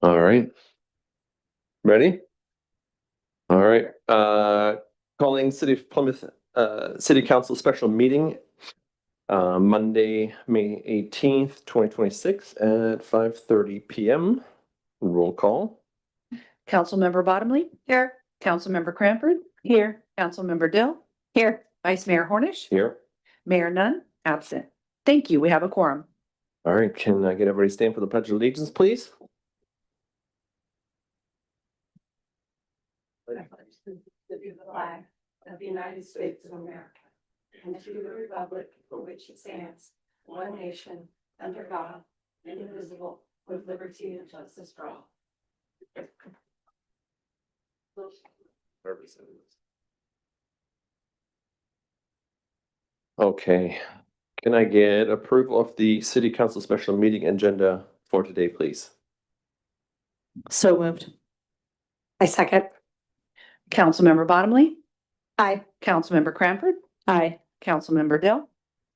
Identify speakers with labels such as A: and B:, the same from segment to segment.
A: All right. Ready? All right. Calling City of Plymouth City Council special meeting Monday, May 18th, 2026 at 5:30 p.m. Roll call.
B: Councilmember Bottomley. Here. Councilmember Cranford. Here. Councilmember Dill. Here. Vice Mayor Hornish.
A: Here. Mayor
B: Nunn, absent. Thank you. We have a quorum.
A: All right. Can I get everybody to stand for the Pledge of Allegiance, please?
C: The flag of the United States of America and to the republic for which it stands, one nation, under God, indivisible, with liberty and justice for all.
A: Okay. Can I get approval of the City Council special meeting agenda for today, please?
B: So moved.
C: I second.
B: Councilmember Bottomley.
C: Aye.
B: Councilmember Cranford.
C: Aye.
B: Councilmember Dill.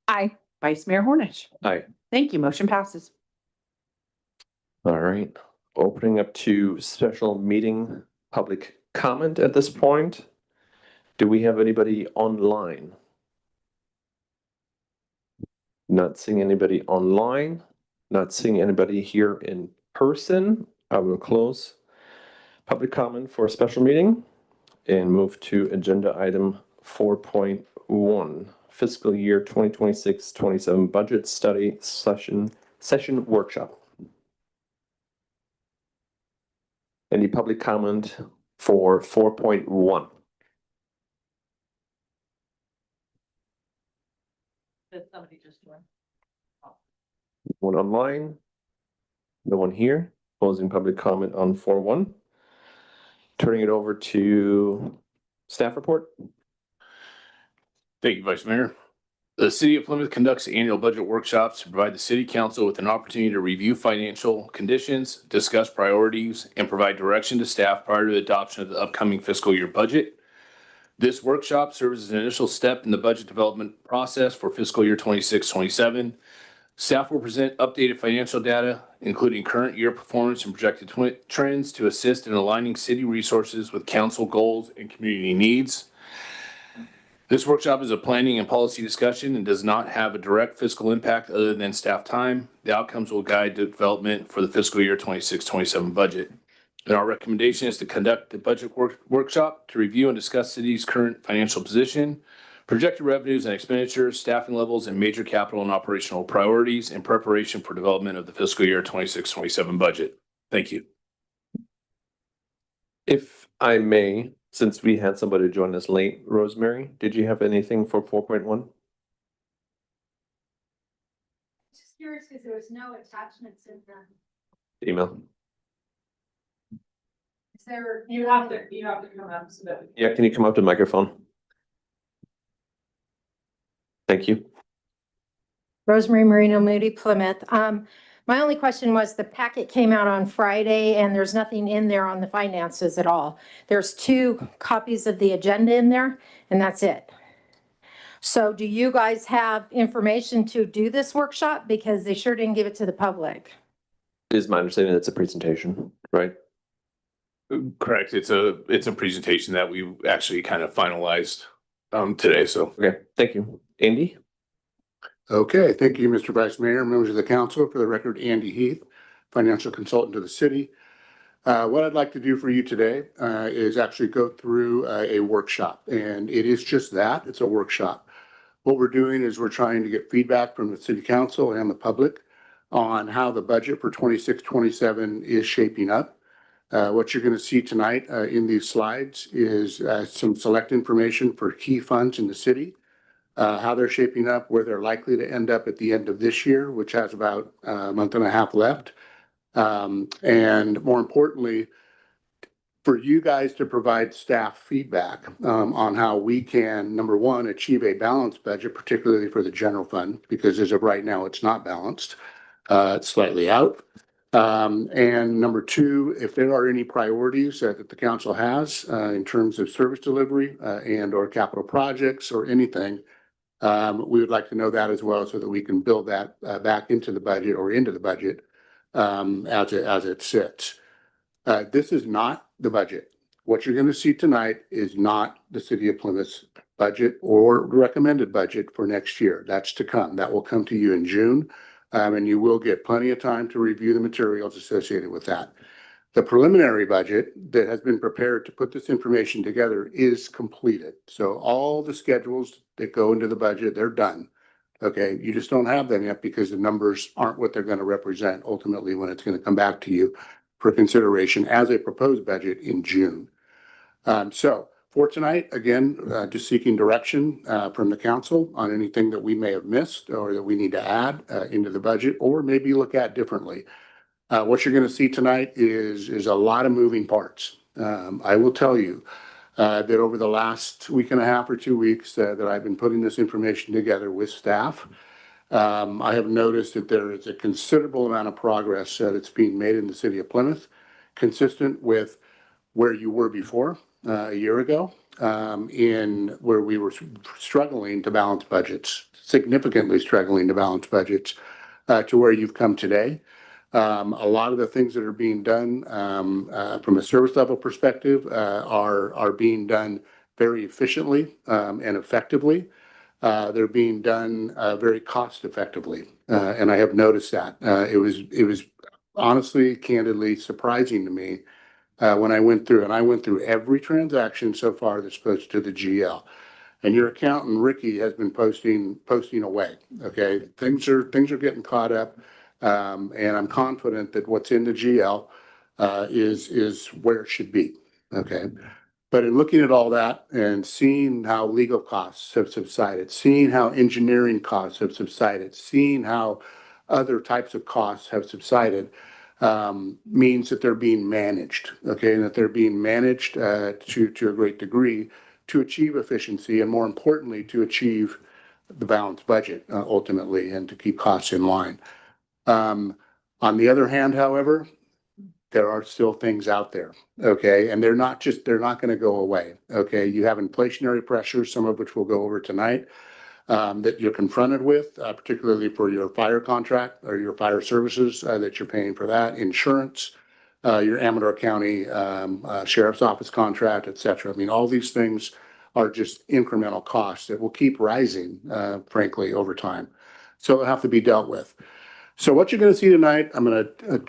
C: Aye.
B: Vice Mayor Hornish.
A: Aye.
B: Thank you. Motion passes.
A: All right. Opening up to special meeting public comment at this point. Do we have anybody online? Not seeing anybody online, not seeing anybody here in person. I will close public comment for a special meeting and move to agenda item 4.1, fiscal year 2026-27 budget study session workshop. Any public comment for 4.1?
B: Somebody just joined.
A: One online? No one here? Closing public comment on 4.1. Turning it over to staff report.
D: Thank you, Vice Mayor. The City of Plymouth conducts annual budget workshops to provide the City Council with an opportunity to review financial conditions, discuss priorities, and provide direction to staff prior to the adoption of the upcoming fiscal year budget. This workshop serves as an initial step in the budget development process for fiscal year 26-27. Staff will present updated financial data, including current year performance and projected trends to assist in aligning city resources with council goals and community needs. This workshop is a planning and policy discussion and does not have a direct fiscal impact other than staff time. The outcomes will guide the development for the fiscal year 26-27 budget. And our recommendation is to conduct the budget workshop to review and discuss city's current financial position, projected revenues and expenditures, staffing levels, and major capital and operational priorities in preparation for development of the fiscal year 26-27 budget. Thank you.
A: If I may, since we had somebody join us late, Rosemary, did you have anything for 4.1?
C: Just curious because there was no attachments in the.
A: Email.
C: Is there? You have to come up so that.
A: Yeah, can you come up to the microphone? Thank you.
E: Rosemary Marino Moody, Plymouth. My only question was the packet came out on Friday and there's nothing in there on the finances at all. There's 2 copies of the agenda in there and that's it. So do you guys have information to do this workshop? Because they sure didn't give it to the public.
A: It is my understanding that's a presentation, right?
D: Correct. It's a presentation that we actually kind of finalized today. So
A: Okay, thank you. Andy?
F: Okay, thank you, Mr. Vice Mayor, members of the council. For the record, Andy Heath, financial consultant to the city. What I'd like to do for you today is actually go through a workshop, and it is just that, it's a workshop. What we're doing is we're trying to get feedback from the city council and the public on how the budget for 26-27 is shaping up. What you're going to see tonight in these slides is some select information for key funds in the city. How they're shaping up, where they're likely to end up at the end of this year, which has about a month and a half left. And more importantly, for you guys to provide staff feedback on how we can, number one, achieve a balanced budget, particularly for the general fund, because as of right now, it's not balanced. It's slightly out. And number two, if there are any priorities that the council has in terms of service delivery and or capital projects or anything, we would like to know that as well so that we can build that back into the budget or into the budget as it sits. This is not the budget. What you're going to see tonight is not the city of Plymouth's budget or recommended budget for next year. That's to come. That will come to you in June. And you will get plenty of time to review the materials associated with that. The preliminary budget that has been prepared to put this information together is completed. So all the schedules that go into the budget, they're done. Okay, you just don't have them yet because the numbers aren't what they're going to represent ultimately when it's going to come back to you for consideration as a proposed budget in June. So for tonight, again, just seeking direction from the council on anything that we may have missed or that we need to add into the budget or maybe look at differently. What you're going to see tonight is a lot of moving parts. I will tell you that over the last week and a half or 2 weeks that I've been putting this information together with staff, I have noticed that there is a considerable amount of progress that's being made in the city of Plymouth, consistent with where you were before a year ago, in where we were struggling to balance budgets, significantly struggling to balance budgets, to where you've come today. A lot of the things that are being done from a service level perspective are being done very efficiently and effectively. They're being done very cost effectively, and I have noticed that. It was honestly, candidly surprising to me when I went through every transaction so far that's posted to the GL. And your accountant, Ricky, has been posting away. Okay, things are getting caught up. And I'm confident that what's in the GL is where it should be. Okay. But in looking at all that and seeing how legal costs have subsided, seeing how engineering costs have subsided, seeing how other types of costs have subsided, means that they're being managed, okay, and that they're being managed to a great degree to achieve efficiency and, more importantly, to achieve the balanced budget ultimately and to keep costs in line. On the other hand, however, there are still things out there, okay, and they're not going to go away, okay. You have inflationary pressures, some of which we'll go over tonight, that you're confronted with, particularly for your fire contract or your fire services that you're paying for that, insurance, your Amador County Sheriff's Office contract, et cetera. I mean, all these things are just incremental costs that will keep rising, frankly, over time. So they'll have to be dealt with. So what you're going to see tonight, I'm going to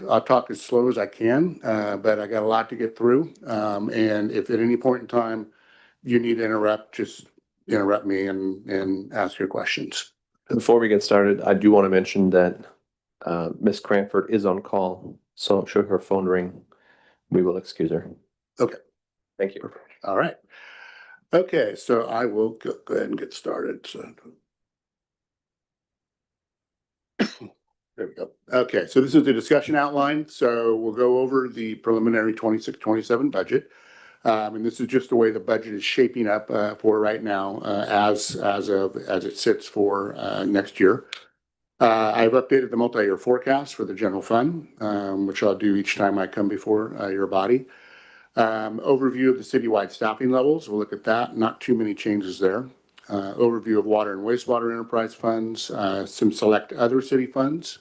F: I'll talk as slow as I can, but I got a lot to get through. And if at any point in time you need to interrupt, just interrupt me and ask your questions.
A: Before we get started, I do want to mention that Ms. Cranford is on call, so should her phone ring, we will excuse her.
F: Okay.
A: Thank you.
F: All right. Okay, so I will go ahead and get started. So there we go. Okay, so this is the discussion outline. So we'll go over the preliminary 26-27 budget. And this is just the way the budget is shaping up for right now as it sits for next year. I've updated the multi-year forecast for the general fund, which I'll do each time I come before your body. Overview of the citywide staffing levels. We'll look at that. Not too many changes there. Overview of water and wastewater enterprise funds, some select other city funds.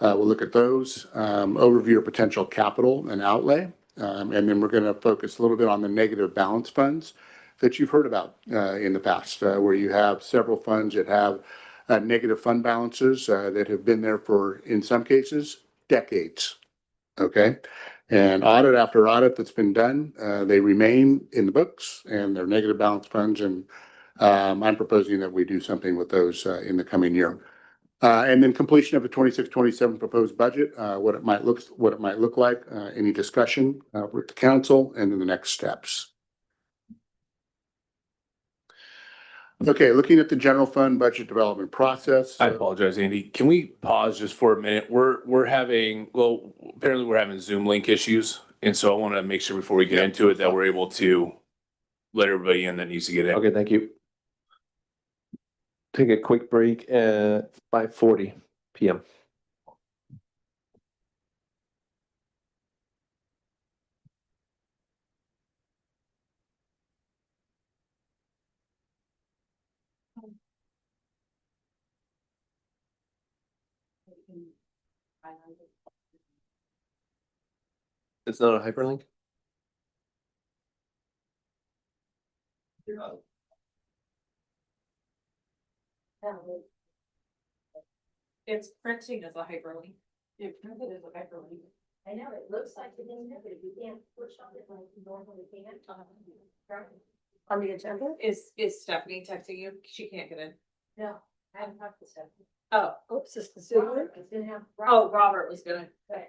F: We'll look at those. Overview of potential capital and outlay. And then we're going to focus a little bit on the negative balance funds that you've heard about in the past, where you have several funds that have negative fund balances that have been there for, in some cases, decades. Okay. And audit after audit that's been done, they remain in the books and they're negative balance funds. And I'm proposing that we do something with those in the coming year. And then completion of the 26-27 proposed budget, what it might look like, any discussion with the council, and then the next steps. Okay, looking at the general fund budget development process.
D: I apologize, Andy. Can we pause just for a minute? Apparently we're having Zoom link issues. And so I want to make sure before we get into it that we're able to let everybody in that needs to get in.
A: Okay, thank you. Take a quick break at 5:40 p.m. It's not a hyperlink?
C: It's printing as a hyperlink. It printed as a hyperlink.
E: I know, it looks like it in there, but if you can't push on it like you normally can. On the agenda?
C: Is Stephanie texting you? She can't get in.
E: No, I haven't talked to Stephanie.
C: Oh,
E: Oops, it's the Zoom. It's gonna have.
C: oh, Robert was gonna.
E: Okay.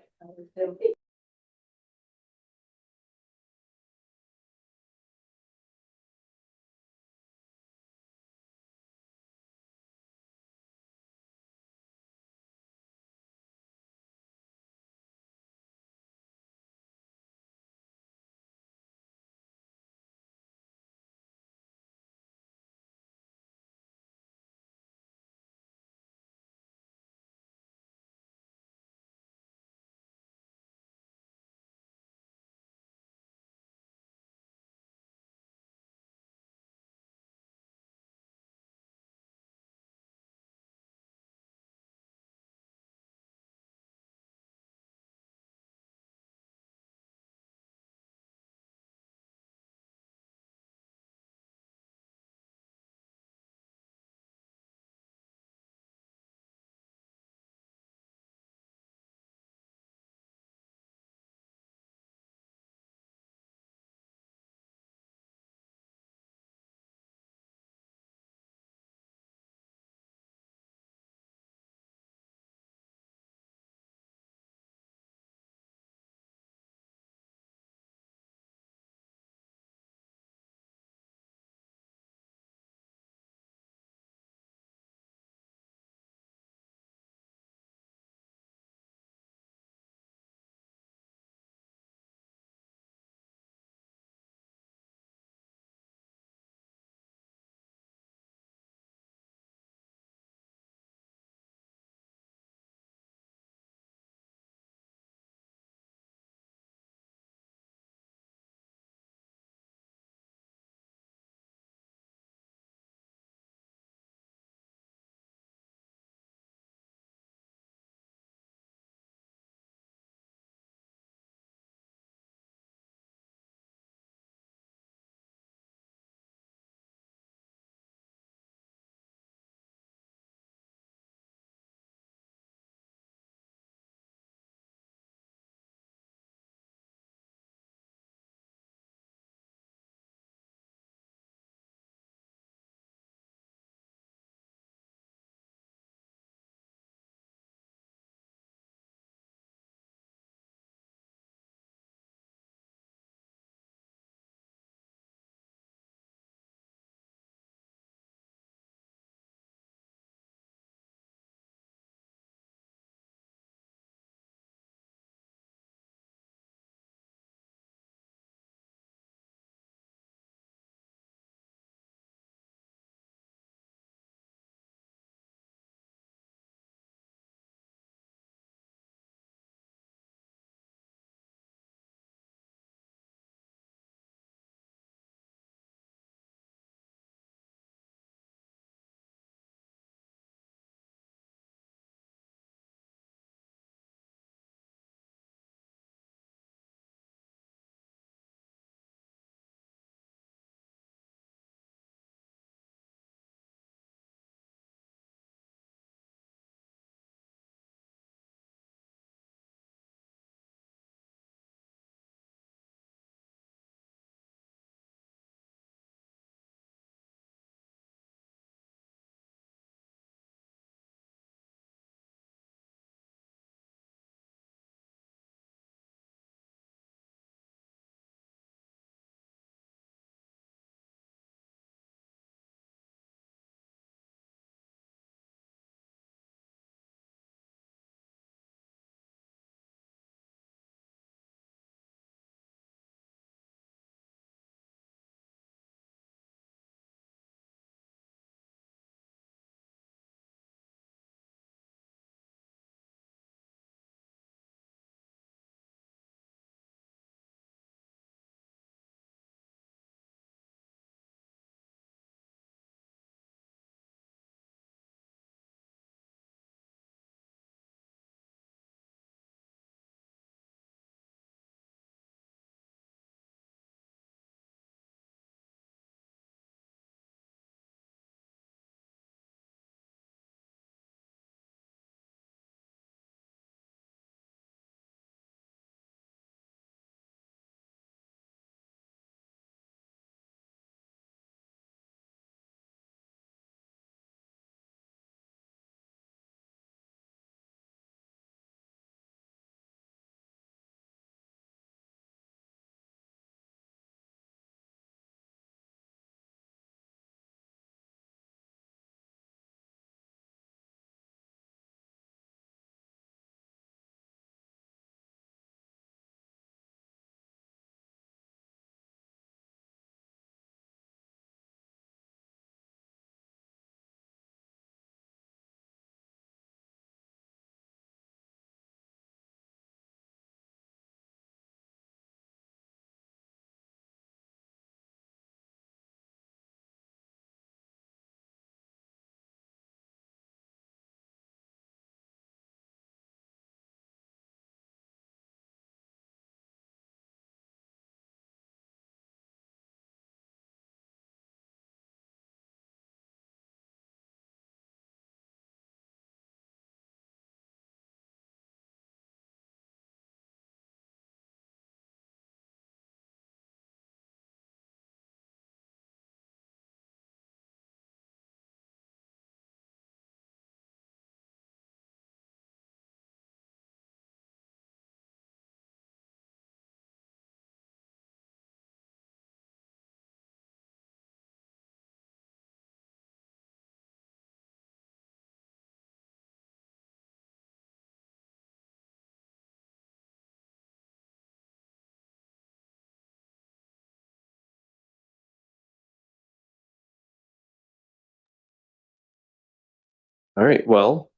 A: All right, well,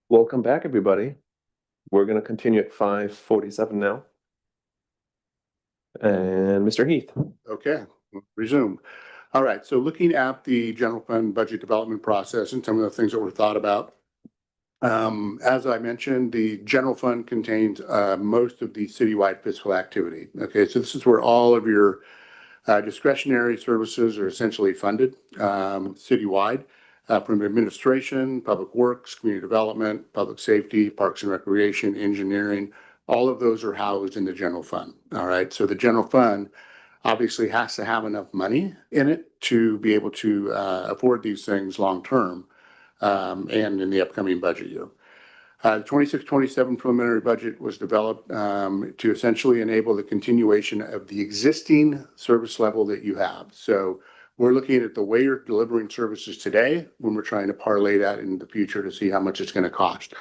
A: welcome back, everybody. We're gonna continue at 5:47 now. And Mr. Heath.
F: Okay, resume. All right, so looking at the general fund budget development process and some of the things that were thought about. As I mentioned, the general fund contains most of the citywide fiscal activity. Okay, so this is where all of your discretionary services are essentially funded citywide from administration, public works, community development, public safety, parks and recreation, engineering. All of those are housed in the general fund. All right, so the general fund obviously has to have enough money in it to be able to afford these things long term and in the upcoming budget year. The 26-27 preliminary budget was developed to essentially enable the continuation of the existing service level that you have. So we're looking at the way you're delivering services today when we're trying to parlay that in the future to see how much it's going to cost.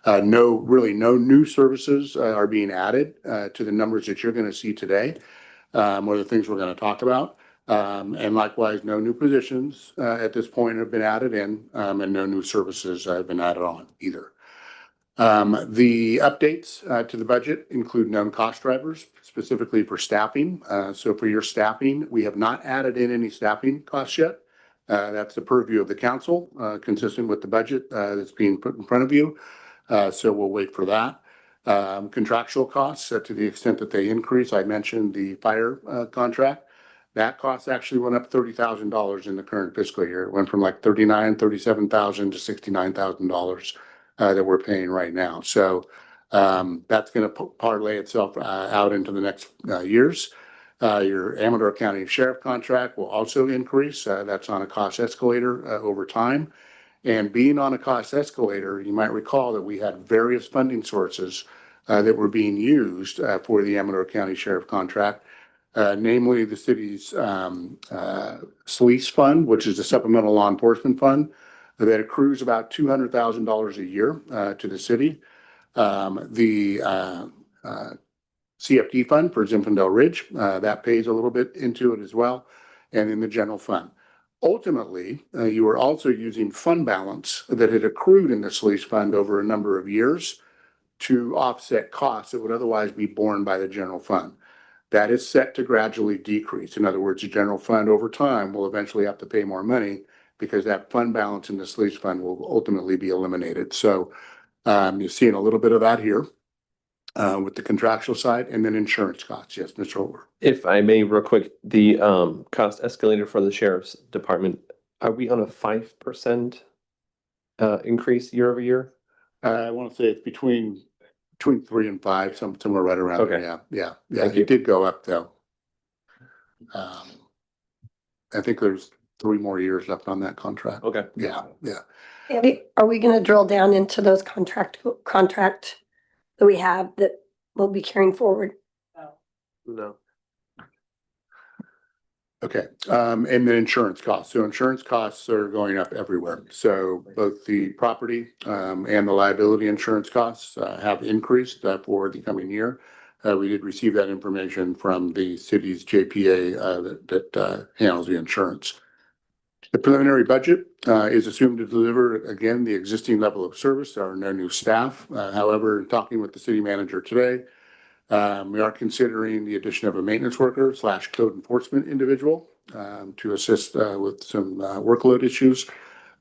F: No new services are being added to the numbers that you're going to see today, or the things we're going to talk about. And likewise, no new positions at this point have been added in, and no new services have been added on either. The updates to the budget include known cost drivers, specifically for staffing. So for your staffing, we have not added in any staffing costs yet. That's the purview of the council, consistent with the budget that's being put in front of you. So we'll wait for that. Contractual costs, to the extent that they increase, I mentioned the fire contract. That cost actually went up $30,000 in the current fiscal year. It went from like $37,000 to $69,000 that we're paying right now. So that's going to parlay itself out into the next years. Your Amador County Sheriff contract will also increase. That's on a cost escalator over time. And being on a cost escalator, you might recall that we had various funding sources that were being used for the Amador County Sheriff contract. Namely the city's SLEASE fund, which is the Supplemental Law Enforcement Fund, that accrues about $200,000 a year to the city. The CFD fund for Zinfandel Ridge, that pays a little bit into it as well, and in the general fund. Ultimately, you are also using fund balance that had accrued in the SLEASE fund over a number of years to offset costs that would otherwise be borne by the general fund. That is set to gradually decrease. In other words, the general fund over time will eventually have to pay more money because that fund balance in the SLEASE fund will ultimately be eliminated. So you're seeing a little bit of that here with the contractual side, and then insurance costs. Yes, Mr. Holder.
A: If I may, real quick, the cost escalator for the sheriff's department, are we on a 5% increase year over year?
F: I want to say it's between 3 and 5, somewhere right around.
A: Okay.
F: Yeah.
A: Thank you.
F: It did go up though. I think there's 3 more years left on that contract.
A: Okay.
F: Yeah.
C: Andy, are we gonna drill down into those contract that we have that we'll be carrying forward?
A: No.
F: Okay, and then insurance costs. So insurance costs are going up everywhere. So both the property and the liability insurance costs have increased for the coming year. We did receive that information from the city's JPA that handles the insurance. The preliminary budget is assumed to deliver, again, the existing level of service. There are no new staff. However, talking with the city manager today, we are considering the addition of a maintenance worker / code enforcement individual to assist with some workload issues.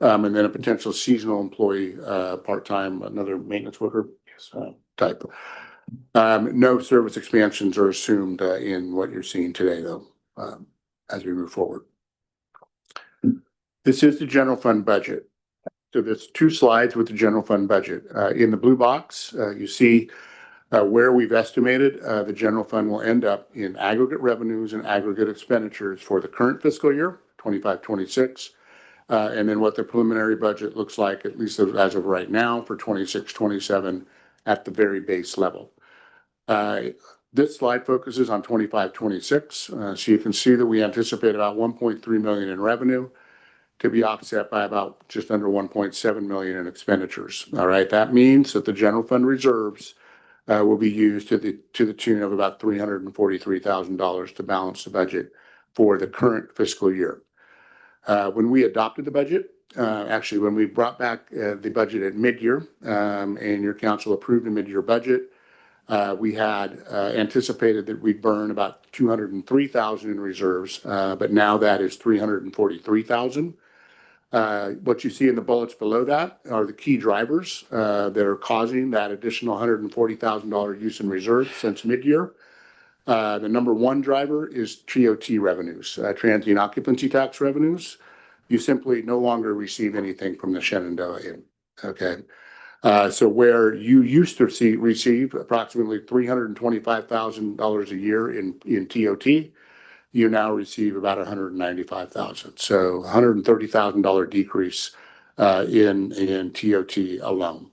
F: And then a potential seasonal employee, part-time, another maintenance worker type. No service expansions are assumed in what you're seeing today, though, as we move forward. This is the general fund budget. So there's 2 slides with the general fund budget. In the blue box, you see where we've estimated the general fund will end up in aggregate revenues and aggregate expenditures for the current fiscal year, 25-26. And then what the preliminary budget looks like, at least as of right now, for 26-27 at the very base level. This slide focuses on 25-26. So you can see that we anticipate about 1.3 million in revenue to be offset by about just under 1.7 million in expenditures. All right, that means that the general fund reserves will be used to the tune of about $343,000 to balance the budget for the current fiscal year. When we adopted the budget, actually, when we brought back the budget at mid-year, and your council approved a mid-year budget, we had anticipated that we'd burn about 203,000 in reserves, but now that is 343,000. What you see in the bullets below that are the key drivers that are causing that additional $140,000 use in reserves since mid-year. The number one driver is TOT revenues, transient occupancy tax revenues. You simply no longer receive anything from the Shenandoah Inn. Okay. So where you used to receive approximately $325,000 a year in TOT, you now receive about $195,000. So $130,000 decrease in TOT alone.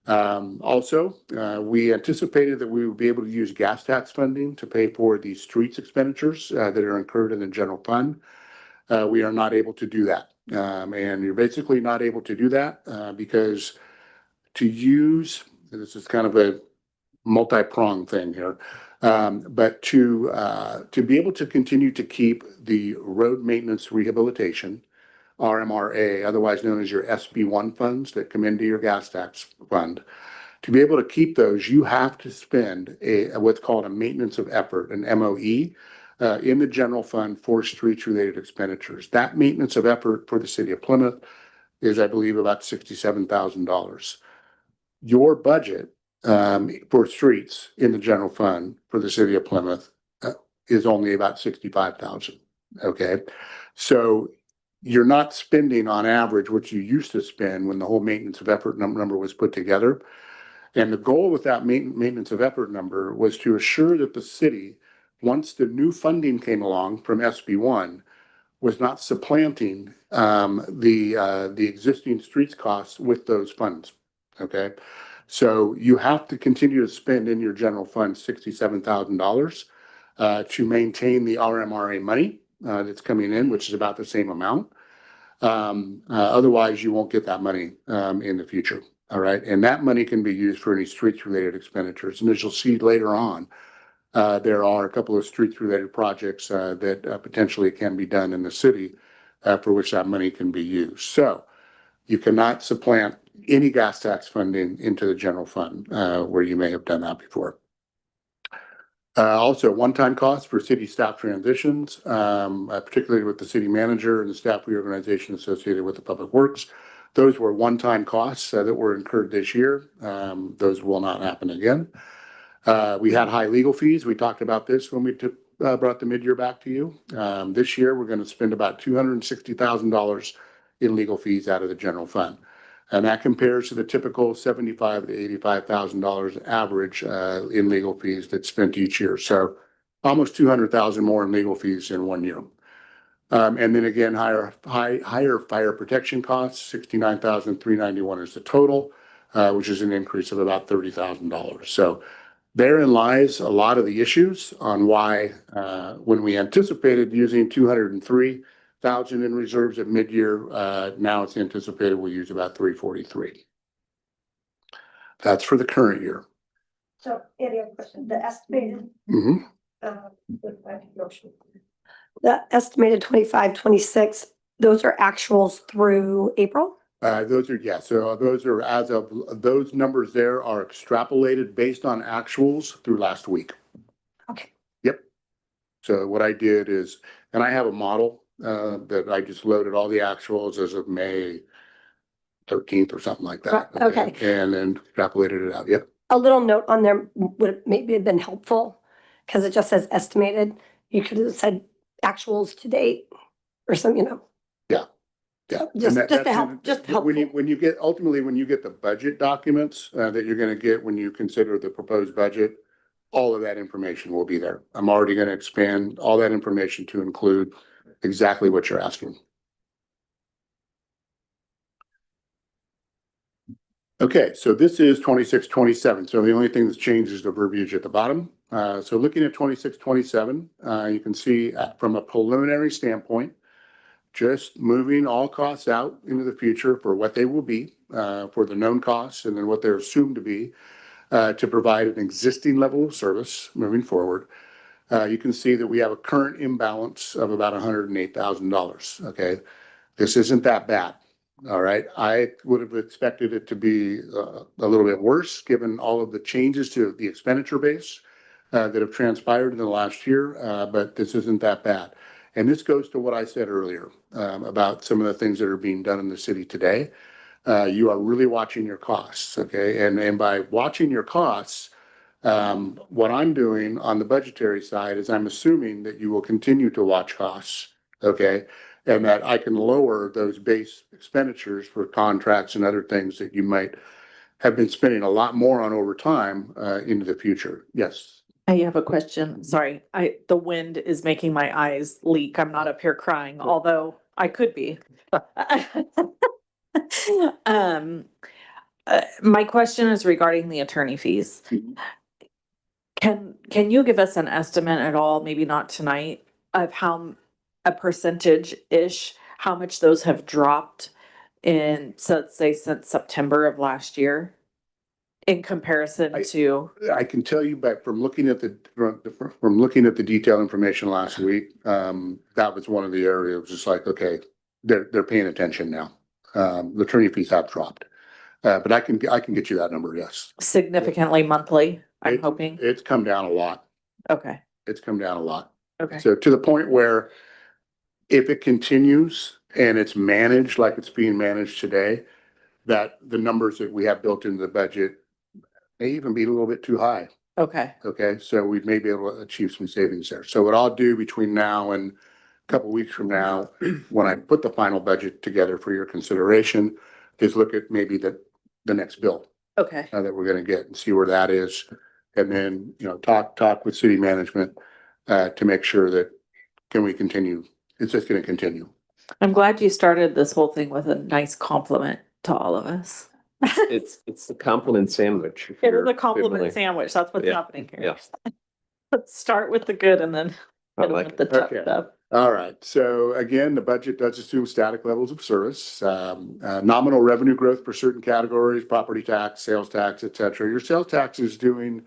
F: Also, we anticipated that we would be able to use gas tax funding to pay for the streets expenditures that are incurred in the general fund. We are not able to do that. And you're basically not able to do that because to use, this is kind of a multi-pronged thing here, but to be able to continue to keep the road maintenance rehabilitation, RMRA, otherwise known as your SB1 funds that come into your gas tax fund, to be able to keep those, you have to spend what's called a maintenance of effort, an MOE, in the general fund for streets related expenditures. That maintenance of effort for the city of Plymouth is, I believe, about $67,000. Your budget for streets in the general fund for the city of Plymouth is only about $65,000. Okay. So you're not spending on average what you used to spend when the whole maintenance of effort number was put together. And the goal with that maintenance of effort number was to assure that the city, once the new funding came along from SB1, was not supplanting the existing streets costs with those funds. Okay. So you have to continue to spend in your general fund $67,000 to maintain the RMRA money that's coming in, which is about the same amount. Otherwise, you won't get that money in the future. All right. And that money can be used for any streets related expenditures. And as you'll see later on, there are a couple of streets related projects that potentially can be done in the city for which that money can be used. So you cannot supplant any gas tax funding into the general fund where you may have done that before. Also, one-time costs for city staff transitions, particularly with the city manager and the staff reorganization associated with the public works. Those were one-time costs that were incurred this year. Those will not happen again. We had high legal fees. We talked about this when we brought the mid-year back to you. This year, we're going to spend about $260,000 in legal fees out of the general fund. And that compares to the typical $75,000 to $85,000 average in legal fees that's spent each year. So almost $200,000 more in legal fees in 1 year. And then again, higher fire protection costs, $69,391 is the total, which is an increase of about $30,000. So therein lies a lot of the issues on why when we anticipated using 203,000 in reserves at mid-year, now it's anticipated we'll use about 343. That's for the current year.
C: So any other question, the estimated, the estimated 25, 26, those are actuals through April?
F: Those are, yes. So those are as of those numbers there are extrapolated based on actuals through last week.
C: Okay.
F: Yep. So what I did is, and I have a model that I just loaded all the actuals as of May 13th or something like that.
C: Okay.
F: And then extrapolated it out. Yep.
C: A little note on there would maybe have been helpful because it just says estimated. You could have said actuals to date or something, you know.
F: Yeah.
C: Just
F: And
C: to help, just help.
F: when you get the budget documents that you're going to get when you consider the proposed budget, all of that information will be there. I'm already going to expand all that information to include exactly what you're asking. Okay, so this is 26, 27. So the only thing that's changed is the verbiage at the bottom. So looking at 26, 27, you can see from a preliminary standpoint, just moving all costs out into the future for what they will be, for the known costs and then what they're assumed to be, to provide an existing level of service moving forward. You can see that we have a current imbalance of about $108,000. Okay, this isn't that bad. All right, I would have expected it to be a little bit worse, given all of the changes to the expenditure base that have transpired in the last year, but this isn't that bad. And this goes to what I said earlier about some of the things that are being done in the city today. You are really watching your costs, okay? And by watching your costs, what I'm doing on the budgetary side is I'm assuming that you will continue to watch costs, okay? And that I can lower those base expenditures for contracts and other things that you might have been spending a lot more on over time, into the future. Yes.
G: I have a question. Sorry, the wind is making my eyes leak. I'm not up here crying, although I could be. Um, my question is regarding the attorney fees. Can you give us an estimate at all, maybe not tonight, of how a percentage-ish, how much those have dropped in, so let's say since September of last year? In comparison to,
F: I can tell you, but from looking at from looking at the detailed information last week, that was one of the areas, just like, okay, they're paying attention now. The attorney fees have dropped. But I can get you that number, yes.
G: significantly monthly, I'm
F: It-
G: hoping.
F: It's come down a lot.
G: Okay,
F: It's come down a lot.
G: okay.
F: So to the point where if it continues and it's managed like it's being managed today, that the numbers that we have built into the budget may even be a little bit too high.
G: Okay,
F: Okay, so we may be able to achieve some savings there. So what I'll do between now and a couple weeks from now, when I put the final budget together for your consideration, is look at maybe the next bill
G: okay.
F: that we're gonna get and see where that is. And then, talk with city management to make sure that can we continue? It's just gonna continue.
G: I'm glad you started this whole thing with a nice compliment to all of us.
A: It's the compliment sandwich. if
G: It is
A: you're
G: a compliment
A: fiddling.
G: sandwich. That's what's
A: Yeah,
G: happening here.
A: yeah.
G: Let's start with the good and then
A: I
G: hit 'em
A: like
G: with the
A: it.
G: tough
F: Okay.
G: stuff.
F: All right, so again, the budget does assume static levels of service, nominal revenue growth for certain categories, property tax, sales tax, et cetera. Your sales tax is doing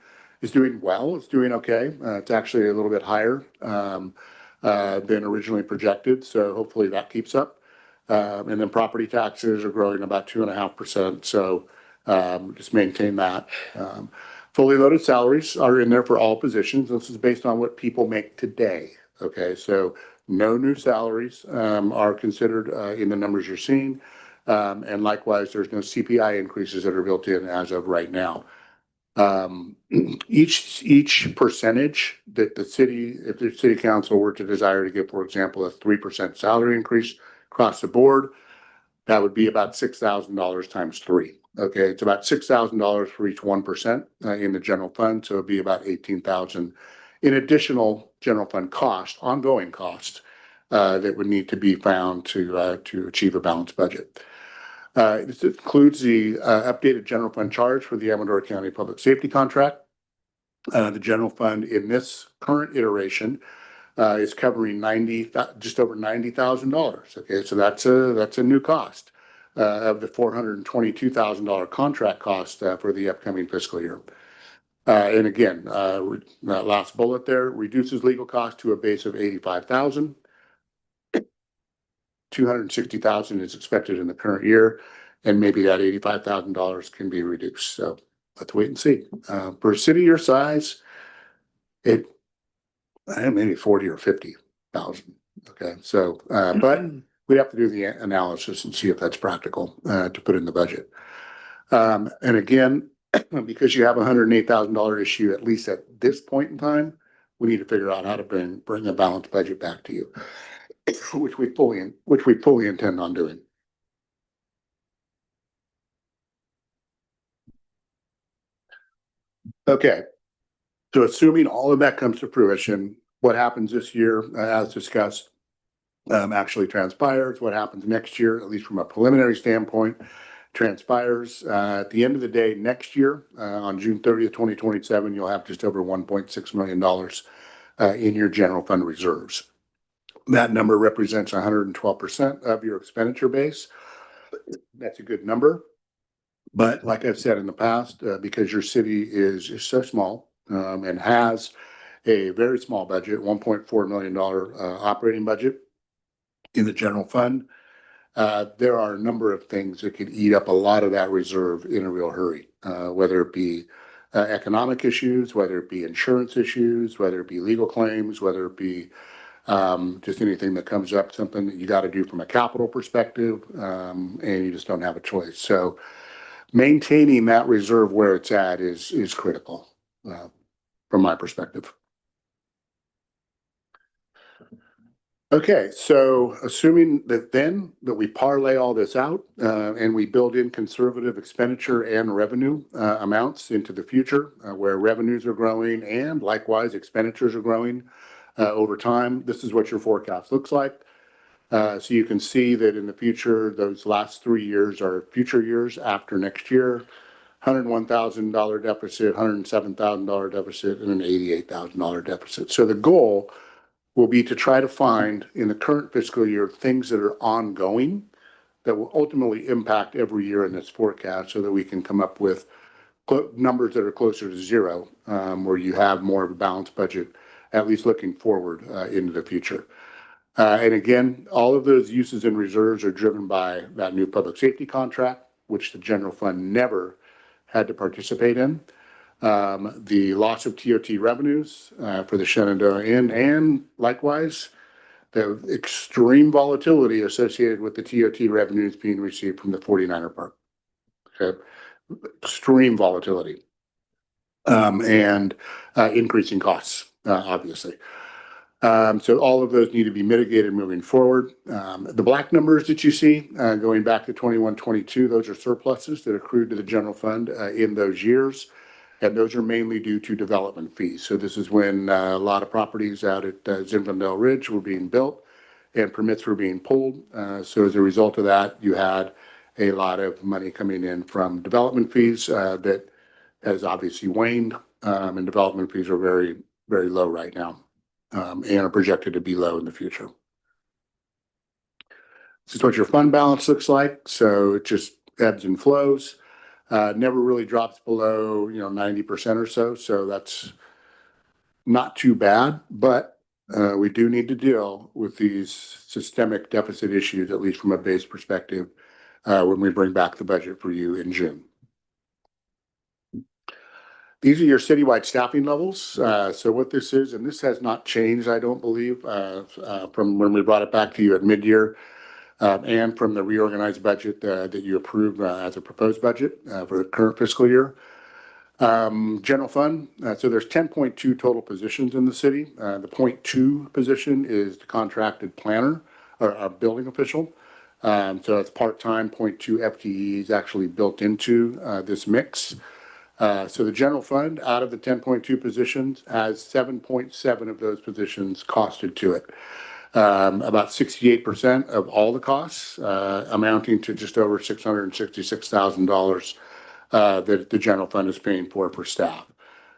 F: well, it's doing okay. It's actually a little bit higher than originally projected, so hopefully that keeps up. And then property taxes are growing about 2.5%, so just maintain that. Fully loaded salaries are in there for all positions. This is based on what people make today. Okay, so no new salaries are considered in the numbers you're seeing. And likewise, there's no CPI increases that are built in as of right now. Each percentage that the city, if the city council were to desire to give, for example, a 3% salary increase across the board, that would be about $6,000 times 3. Okay, it's about $6,000 for each 1% in the general fund, so it'd be about 18,000 in additional general fund cost, ongoing cost that would need to be found to achieve a balanced budget. This includes the updated general fund charge for the Amador County Public Safety contract. The general fund in this current iteration is covering just over $90,000. Okay, so that's a new cost of the $422,000 contract cost for the upcoming fiscal year. And again, that last bullet there reduces legal cost to a base of 85,000. 260,000 is expected in the current year, and maybe that $85,000 can be reduced. So let's wait and see. For a city your size, maybe 40 or 50,000. Okay, so but we have to do the analysis and see if that's practical to put in the budget. And again, because you have a $108,000 issue, at least at this point in time, we need to figure out how to bring a balanced budget back to you, which we fully intend on doing. Okay, so assuming all of that comes to fruition, what happens this year, as discussed, actually transpires. What happens next year, at least from a preliminary standpoint, transpires. At the end of the day, next year, on June 30th, 2027, you'll have just over $1.6 million in your general fund reserves. That number represents 112% of your expenditure base. That's a good number. But like I've said in the past, because your city is so small and has a very small budget, $1.4 million operating budget in the general fund, there are a number of things that could eat up a lot of that reserve in a real hurry, whether it be economic issues, whether it be insurance issues, whether it be legal claims, whether it be just anything that comes up, something that you got to do from a capital perspective, and you just don't have a choice. So maintaining that reserve where it's at is critical from my perspective. Okay, so assuming that we parlay all this out and we build in conservative expenditure and revenue amounts into the future where revenues are growing and likewise expenditures are growing over time, this is what your forecast looks like. So you can see that in the future, those last 3 years are future years after next year. $101,000 deficit, $107,000 deficit, and an $88,000 deficit. So the goal will be to try to find in the current fiscal year things that are ongoing that will ultimately impact every year in this forecast so that we can come up with numbers that are closer to zero, where you have more of a balanced budget, at least looking forward into the future. And again, all of those uses and reserves are driven by that new public safety contract, which the general fund never had to participate in. The loss of TOT revenues for the Shenandoah Inn, and likewise, the extreme volatility associated with the TOT revenues being received from the 49er Park. Okay. Extreme volatility and increasing costs, obviously. So all of those need to be mitigated moving forward. The black numbers that you see going back to 21-22, those are surpluses that accrued to the general fund in those years. And those are mainly due to development fees. So this is when a lot of properties out at Zinfandel Ridge were being built and permits were being pulled. So as a result of that, you had a lot of money coming in from development fees that has obviously waned, and development fees are very, very low right now and are projected to be low in the future. This is what your fund balance looks like. So it just ebbs and flows. Never really drops below, 90% or so. So that's not too bad, but we do need to deal with these systemic deficit issues, at least from a base perspective, when we bring back the budget for you in June. These are your citywide staffing levels. So what this is, and this has not changed, I don't believe, from when we brought it back to you at mid-year. And from the reorganized budget that you approved as a proposed budget for the current fiscal year. General fund, so there's 10.2 total positions in the city. The 0.2 position is the contracted planner or a building official. So it's part-time, 0.2 FTEs actually built into this mix. So the general fund, out of the 10.2 positions, has 7.7 of those positions costed to it. About 68% of all the costs, amounting to just over $666,000 that the general fund is paying for staff.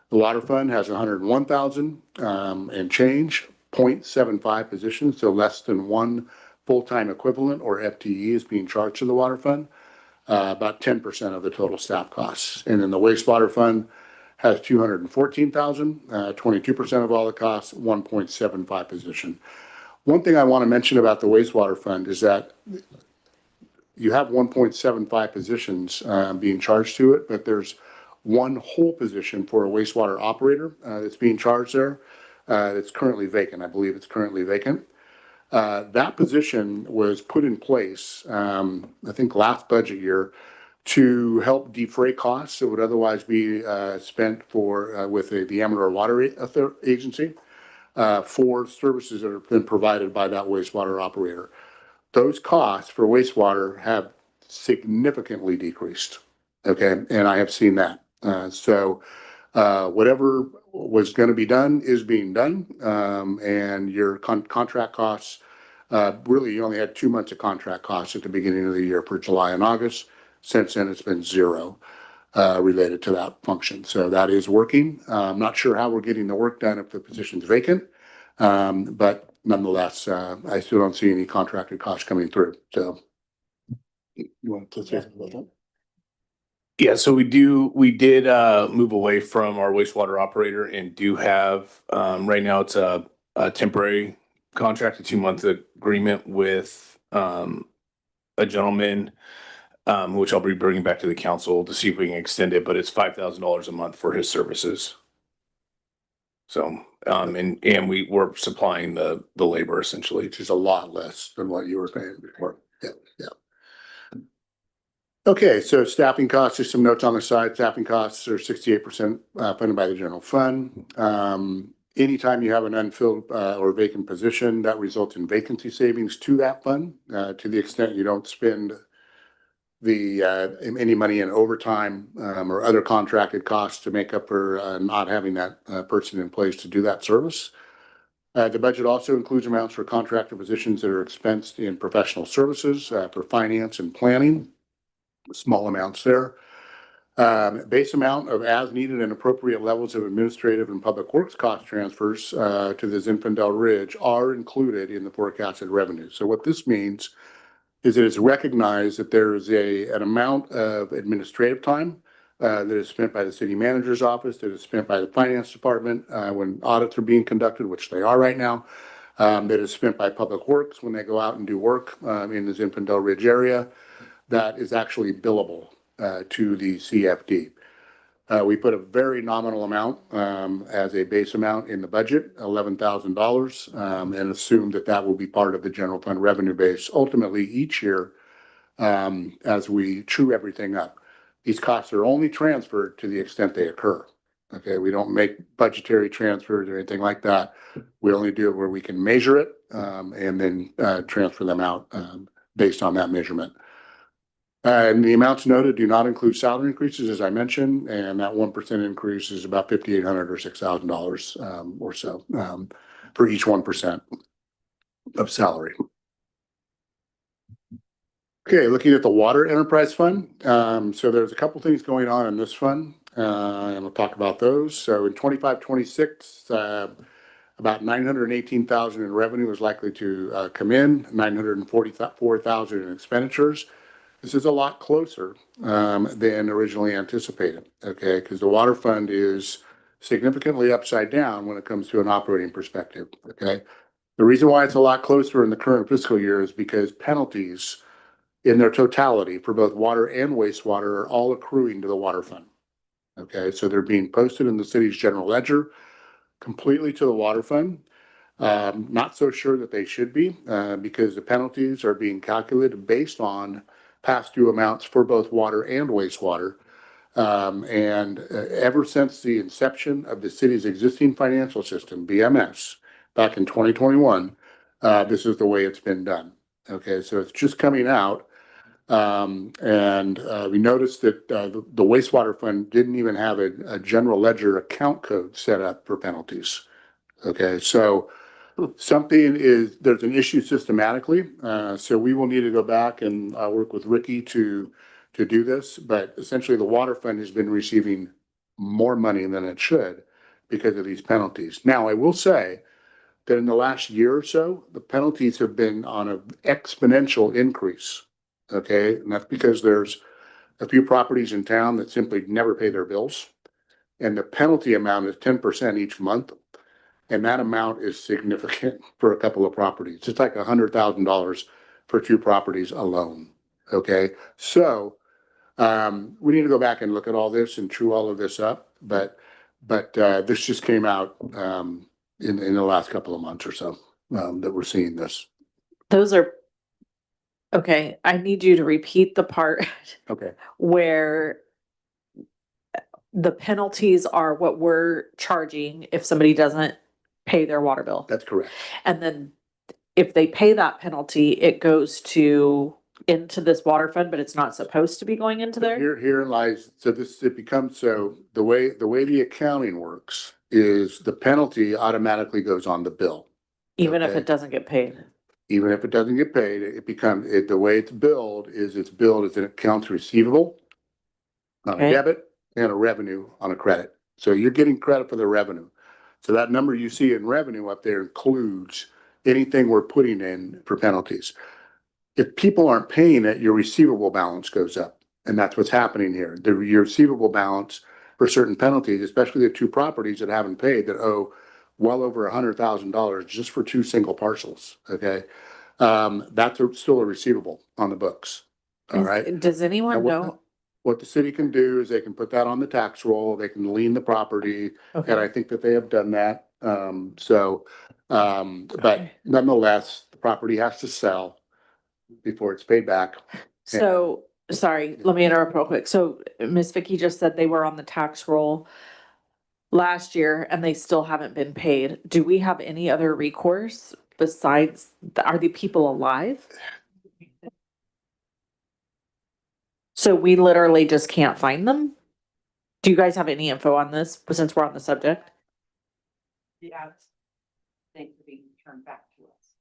F: The water fund has 101,000 and change, 0.75 positions, so less than one full-time equivalent or FTE is being charged to the water fund, about 10% of the total staff costs. And then the wastewater fund has 214,000, 22% of all the costs, 1.75 position. One thing I want to mention about the wastewater fund is that you have 1.75 positions being charged to it, but there's one whole position for a wastewater operator that's being charged there. It's currently vacant. I believe it's currently vacant. That position was put in place, I think last budget year, to help defray costs that would otherwise be spent for with the Amador Water Agency. For services that have been provided by that wastewater operator. Those costs for wastewater have significantly decreased. Okay, and I have seen that. So whatever was going to be done is being done, and your contract costs, really you only had 2 months of contract costs at the beginning of the year for July and August. Since then, it's been zero. Related to that function. So that is working. I'm not sure how we're getting the work done if the position's vacant, but nonetheless, I still don't see any contracted costs coming through. So you want to say something about that?
D: Yeah, so we did move away from our wastewater operator and do have, right now it's a temporary contract, a 2-month agreement with a a gentleman, which I'll be bringing back to the council to see if we can extend it, but it's $5,000 a month for his services. So, and we're supplying the labor essentially.
F: which is a lot less than what you were paying before. Yeah, yeah. Okay, so staffing costs, just some notes on the side. Staffing costs are 68% funded by the general fund. Anytime you have an unfilled or vacant position, that results in vacancy savings to that fund, to the extent you don't spend any money in overtime or other contracted costs to make up for not having that person in place to do that service. The budget also includes amounts for contractor positions that are expensed in professional services for finance and planning. Small amounts there. Base amount of as needed and appropriate levels of administrative and public works cost transfers to the Zinfandel Ridge are included in the forecasted revenue. So what this means is it is recognized that there is an amount of administrative time that is spent by the city manager's office, that is spent by the finance department when audits are being conducted, which they are right now, that is spent by public works when they go out and do work in the Zinfandel Ridge area, that is actually billable to the CFD. We put a very nominal amount as a base amount in the budget, $11,000, and assume that that will be part of the general fund revenue base ultimately each year as we true everything up. These costs are only transferred to the extent they occur. Okay, we don't make budgetary transfers or anything like that. We only do it where we can measure it and then transfer them out based on that measurement. And the amounts noted do not include salary increases, as I mentioned, and that 1% increase is about $5,800 or $6,000 or so for each 1% of salary. Okay, looking at the Water Enterprise Fund. So there's a couple things going on in this fund, and we'll talk about those. So in 25-26, about $918,000 in revenue is likely to come in, $944,000 in expenditures. This is a lot closer than originally anticipated, okay? Because the water fund is significantly upside down when it comes to an operating perspective, okay? The reason why it's a lot closer in the current fiscal year is because penalties in their totality for both water and wastewater are all accruing to the water fund, okay? So they're being posted in the city's general ledger completely to the water fund. Not so sure that they should be because the penalties are being calculated based on past due amounts for both water and wastewater. Ever since the inception of the city's existing financial system, BMS, back in 2021, this is the way it's been done. Okay, so it's just coming out. We noticed that the wastewater fund didn't even have a general ledger account code set up for penalties. Okay, so there's an issue systematically. So we will need to go back and work with Ricky to do this. But essentially the water fund has been receiving more money than it should because of these penalties. Now, I will say that in the last year or so, the penalties have been on an exponential increase. Okay, and that's because there's a few properties in town that simply never pay their bills. And the penalty amount is 10% each month. And that amount is significant for a couple of properties. It's like $100,000 for 2 properties alone. Okay, so we need to go back and look at all this and true all of this up. But this just came out in the last couple of months or so that we're seeing this.
G: Those are, okay, I need you to repeat the part
F: Okay.
G: where the penalties are what we're charging if somebody doesn't pay their water bill.
F: That's correct.
G: And then if they pay that penalty, it goes into this water fund, but it's not supposed to be going into there?
F: Here lies, so it becomes, so the way the accounting works is the penalty automatically goes on the bill.
G: Even if
F: Okay.
G: it doesn't get paid?
F: Even if it doesn't get paid, the way it's billed is it's billed as an accounts receivable on a
G: Okay.
F: debit and a revenue on a credit. So you're getting credit for the revenue. So that number you see in revenue up there includes anything we're putting in for penalties. If people aren't paying it, your receivable balance goes up. And that's what's happening here. Your receivable balance for certain penalties, especially the 2 properties that haven't paid that owe well over $100,000 just for 2 single parcels. Okay. Still a receivable on the books. All right.
G: Does
F: Now,
G: anyone know?
F: what the city can do is they can put that on the tax roll, they can lien the property, and I
G: Okay.
F: think that they have done that. But
G: Okay.
F: nonetheless, the property has to sell before it's paid back.
G: So, sorry, let me interrupt real quick. So Miss Vicky just said they were on the tax roll last year and they still haven't been paid. Do we have any other recourse besides, are the people alive? So we literally just can't find them? Do you guys have any info on this, since we're on the subject?
B: The ads, things are being returned back to us.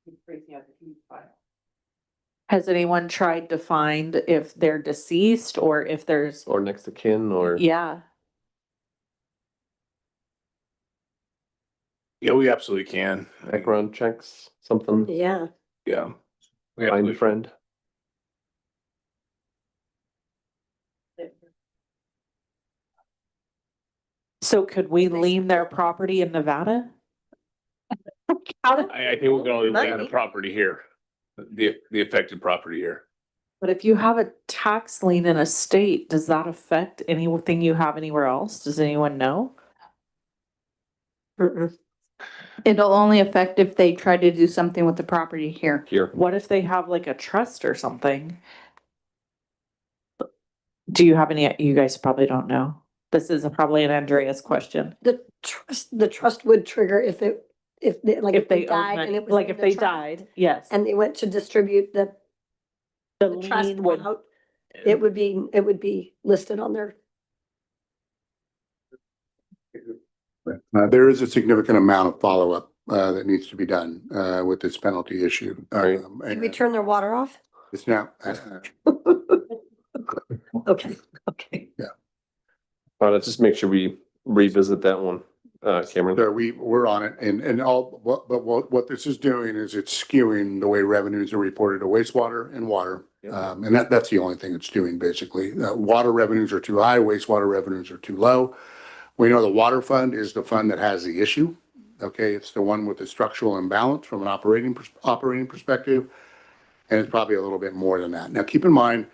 B: It's crazy how the huge file.
G: Has anyone tried to find if they're deceased or if there's,
A: Or next to kin or.
G: yeah,
D: Yeah, we absolutely can.
A: Background checks, something,
C: Yeah.
D: Yeah.
A: find a friend.
G: so could we lien their property in Nevada?
D: I think we can only look at the
C: Money.
D: property here, the affected property here.
G: But if you have a tax lien in a state, does that affect anything you have anywhere else? Does anyone know?
B: It'll only affect if they try to do something with the property here.
A: Here.
G: What if they have like a trust or something? Do you have any, you guys probably don't know. This is probably an Andreas question.
C: The trust would trigger if they
G: If they
C: died
G: own
C: and
G: it,
C: it was
G: like
C: in
G: if
C: the
G: they
C: trust,
G: died, yes.
C: and they went to distribute the
G: The
C: trust
G: lien would,
C: out, it would be listed on their.
F: There is a significant amount of follow-up that needs to be done with this penalty issue.
A: Right.
C: Did we turn their water off?
F: It's now,
C: Okay, okay.
A: Just make sure we revisit that one, Cameron.
F: so we're on it and what this is doing is it's skewing the way revenues are reported to wastewater and water. And that's the only thing it's doing basically. Water revenues are too high, wastewater revenues are too low. We know the water fund is the fund that has the issue. Okay, it's the one with the structural imbalance from an operating perspective. And it's probably a little bit more than that. Now, keep in mind,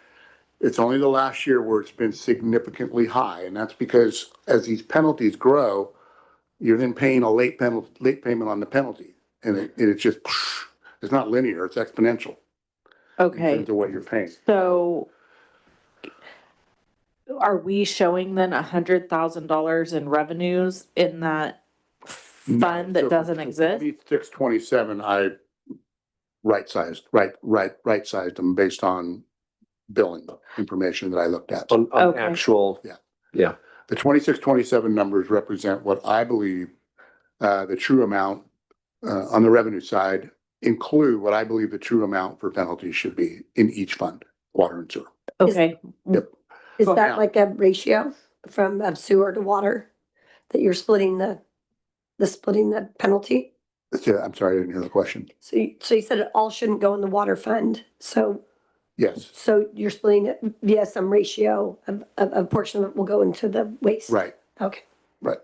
F: it's only the last year where it's been significantly high. And that's because as these penalties grow, you're then paying a late payment on the penalty. And it's just, it's not linear, it's exponential in
G: okay,
F: terms of what you're paying.
G: so are we showing then $100,000 in revenues in that fund that doesn't exist?
F: 2627, I right-sized them based on billing information that I looked at.
A: On
G: Okay.
A: actual.
F: Yeah.
A: Yeah.
F: The 2627 numbers represent what I believe the true amount on the revenue side include what I believe the true amount for penalties should be in each fund, water and sewer.
G: Okay,
C: Is
F: Well,
C: that
F: now-
C: like a ratio from sewer to water? That you're splitting the penalty?
F: I'm sorry, I didn't hear the question.
C: So you said it all shouldn't go in the water fund,
F: Yes,
C: so you're splitting it via some ratio of a portion of it will go into the waste?
F: right,
C: Okay.
F: right.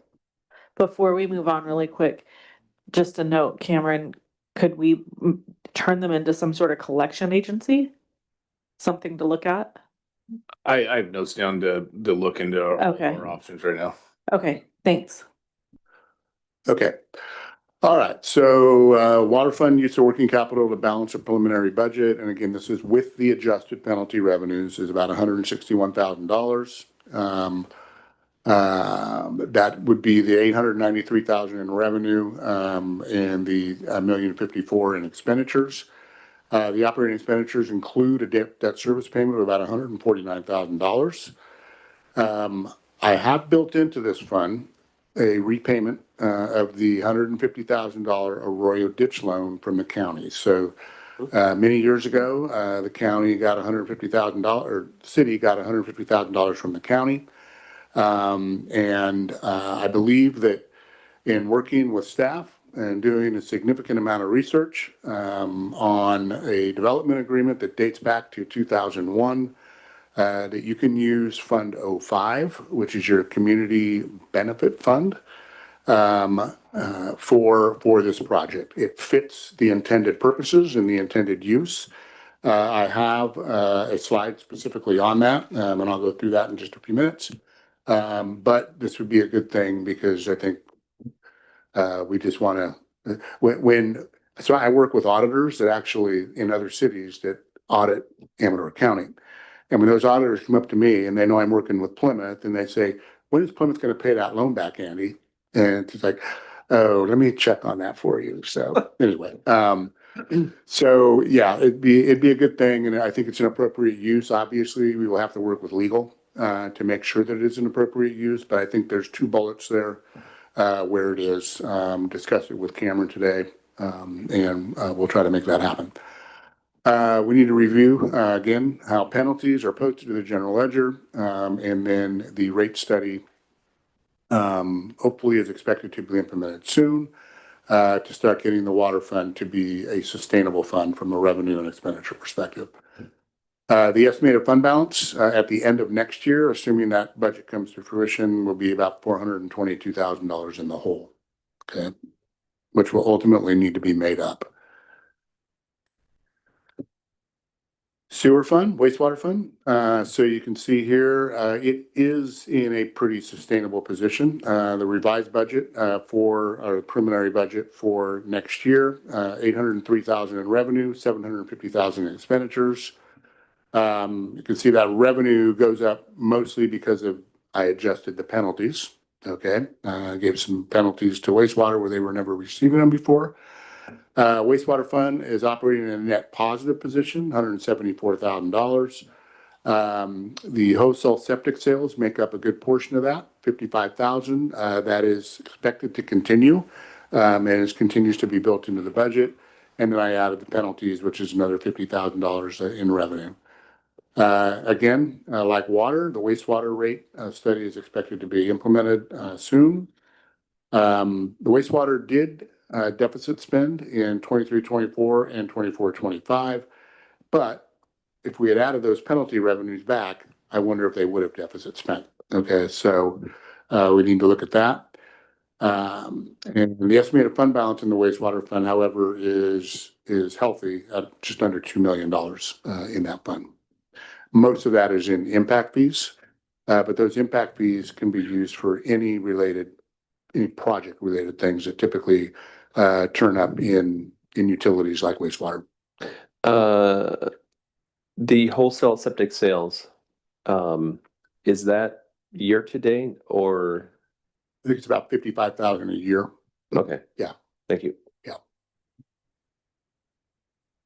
G: before we move on really quick, just a note, Cameron, could we turn them into some sort of collection agency? Something to look at?
D: I have notes down to look into
G: Okay.
D: our options right now.
G: Okay, thanks.
F: Okay. All right, so water fund use of working capital to balance a preliminary budget, and again, this is with the adjusted penalty revenues, is about $161,000. That would be the 893,000 in revenue and the $1,054,000 in expenditures. The operating expenditures include a debt service payment of about $149,000. I have built into this fund a repayment of the $150,000 Arroyo ditch loan from the county. So many years ago, the county got $150,000, or the city got $150,000 from the county. I believe that in working with staff and doing a significant amount of research on a development agreement that dates back to 2001, that you can use Fund 05, which is your community benefit fund, for this project. It fits the intended purposes and the intended use. I have a slide specifically on that, and I'll go through that in just a few minutes. But this would be a good thing because I think we just want to, so I work with auditors that actually in other cities that audit Amador County. And when those auditors come up to me and they know I'm working with Plymouth and they say, when is Plymouth going to pay that loan back, Andy? And it's like, oh, let me check on that for you. So anyway, so yeah, it'd be a good thing. And I think it's an appropriate use. Obviously, we will have to work with legal to make sure that it is an appropriate use. But I think there's two bullets there where it is. Discussed it with Cameron today, and we'll try to make that happen. We need to review again how penalties are posted to the general ledger, and then the rate study hopefully is expected to be implemented soon to start getting the water fund to be a sustainable fund from a revenue and expenditure perspective. The estimated fund balance at the end of next year, assuming that budget comes to fruition, will be about $422,000 in the hole, okay, which will ultimately need to be made up. Sewer fund, wastewater fund. So you can see here, it is in a pretty sustainable position. The revised budget for our preliminary budget for next year, 803,000 in revenue, 750,000 in expenditures. You can see that revenue goes up mostly because of I adjusted the penalties. Okay, gave some penalties to wastewater where they were never receiving them before. Wastewater fund is operating in a net positive position, $174,000. The wholesale septic sales make up a good portion of that, 55,000. That is expected to continue, and it continues to be built into the budget. And then I added the penalties, which is another $50,000 in revenue. Again, like water, the wastewater rate study is expected to be implemented soon. The wastewater did deficit spend in 23-24 and 24-25, but if we had added those penalty revenues back, I wonder if they would have deficit spent. Okay, so we need to look at that. And the estimated fund balance in the wastewater fund, however, is healthy at just under $2 million in that fund. Most of that is in impact fees, but those impact fees can be used for any project related things that typically turn up in utilities like wastewater.
A: The wholesale septic sales, is that year to date or?
F: I think it's about 55,000 a year.
A: Okay.
F: Yeah.
A: Thank you.
F: Yeah.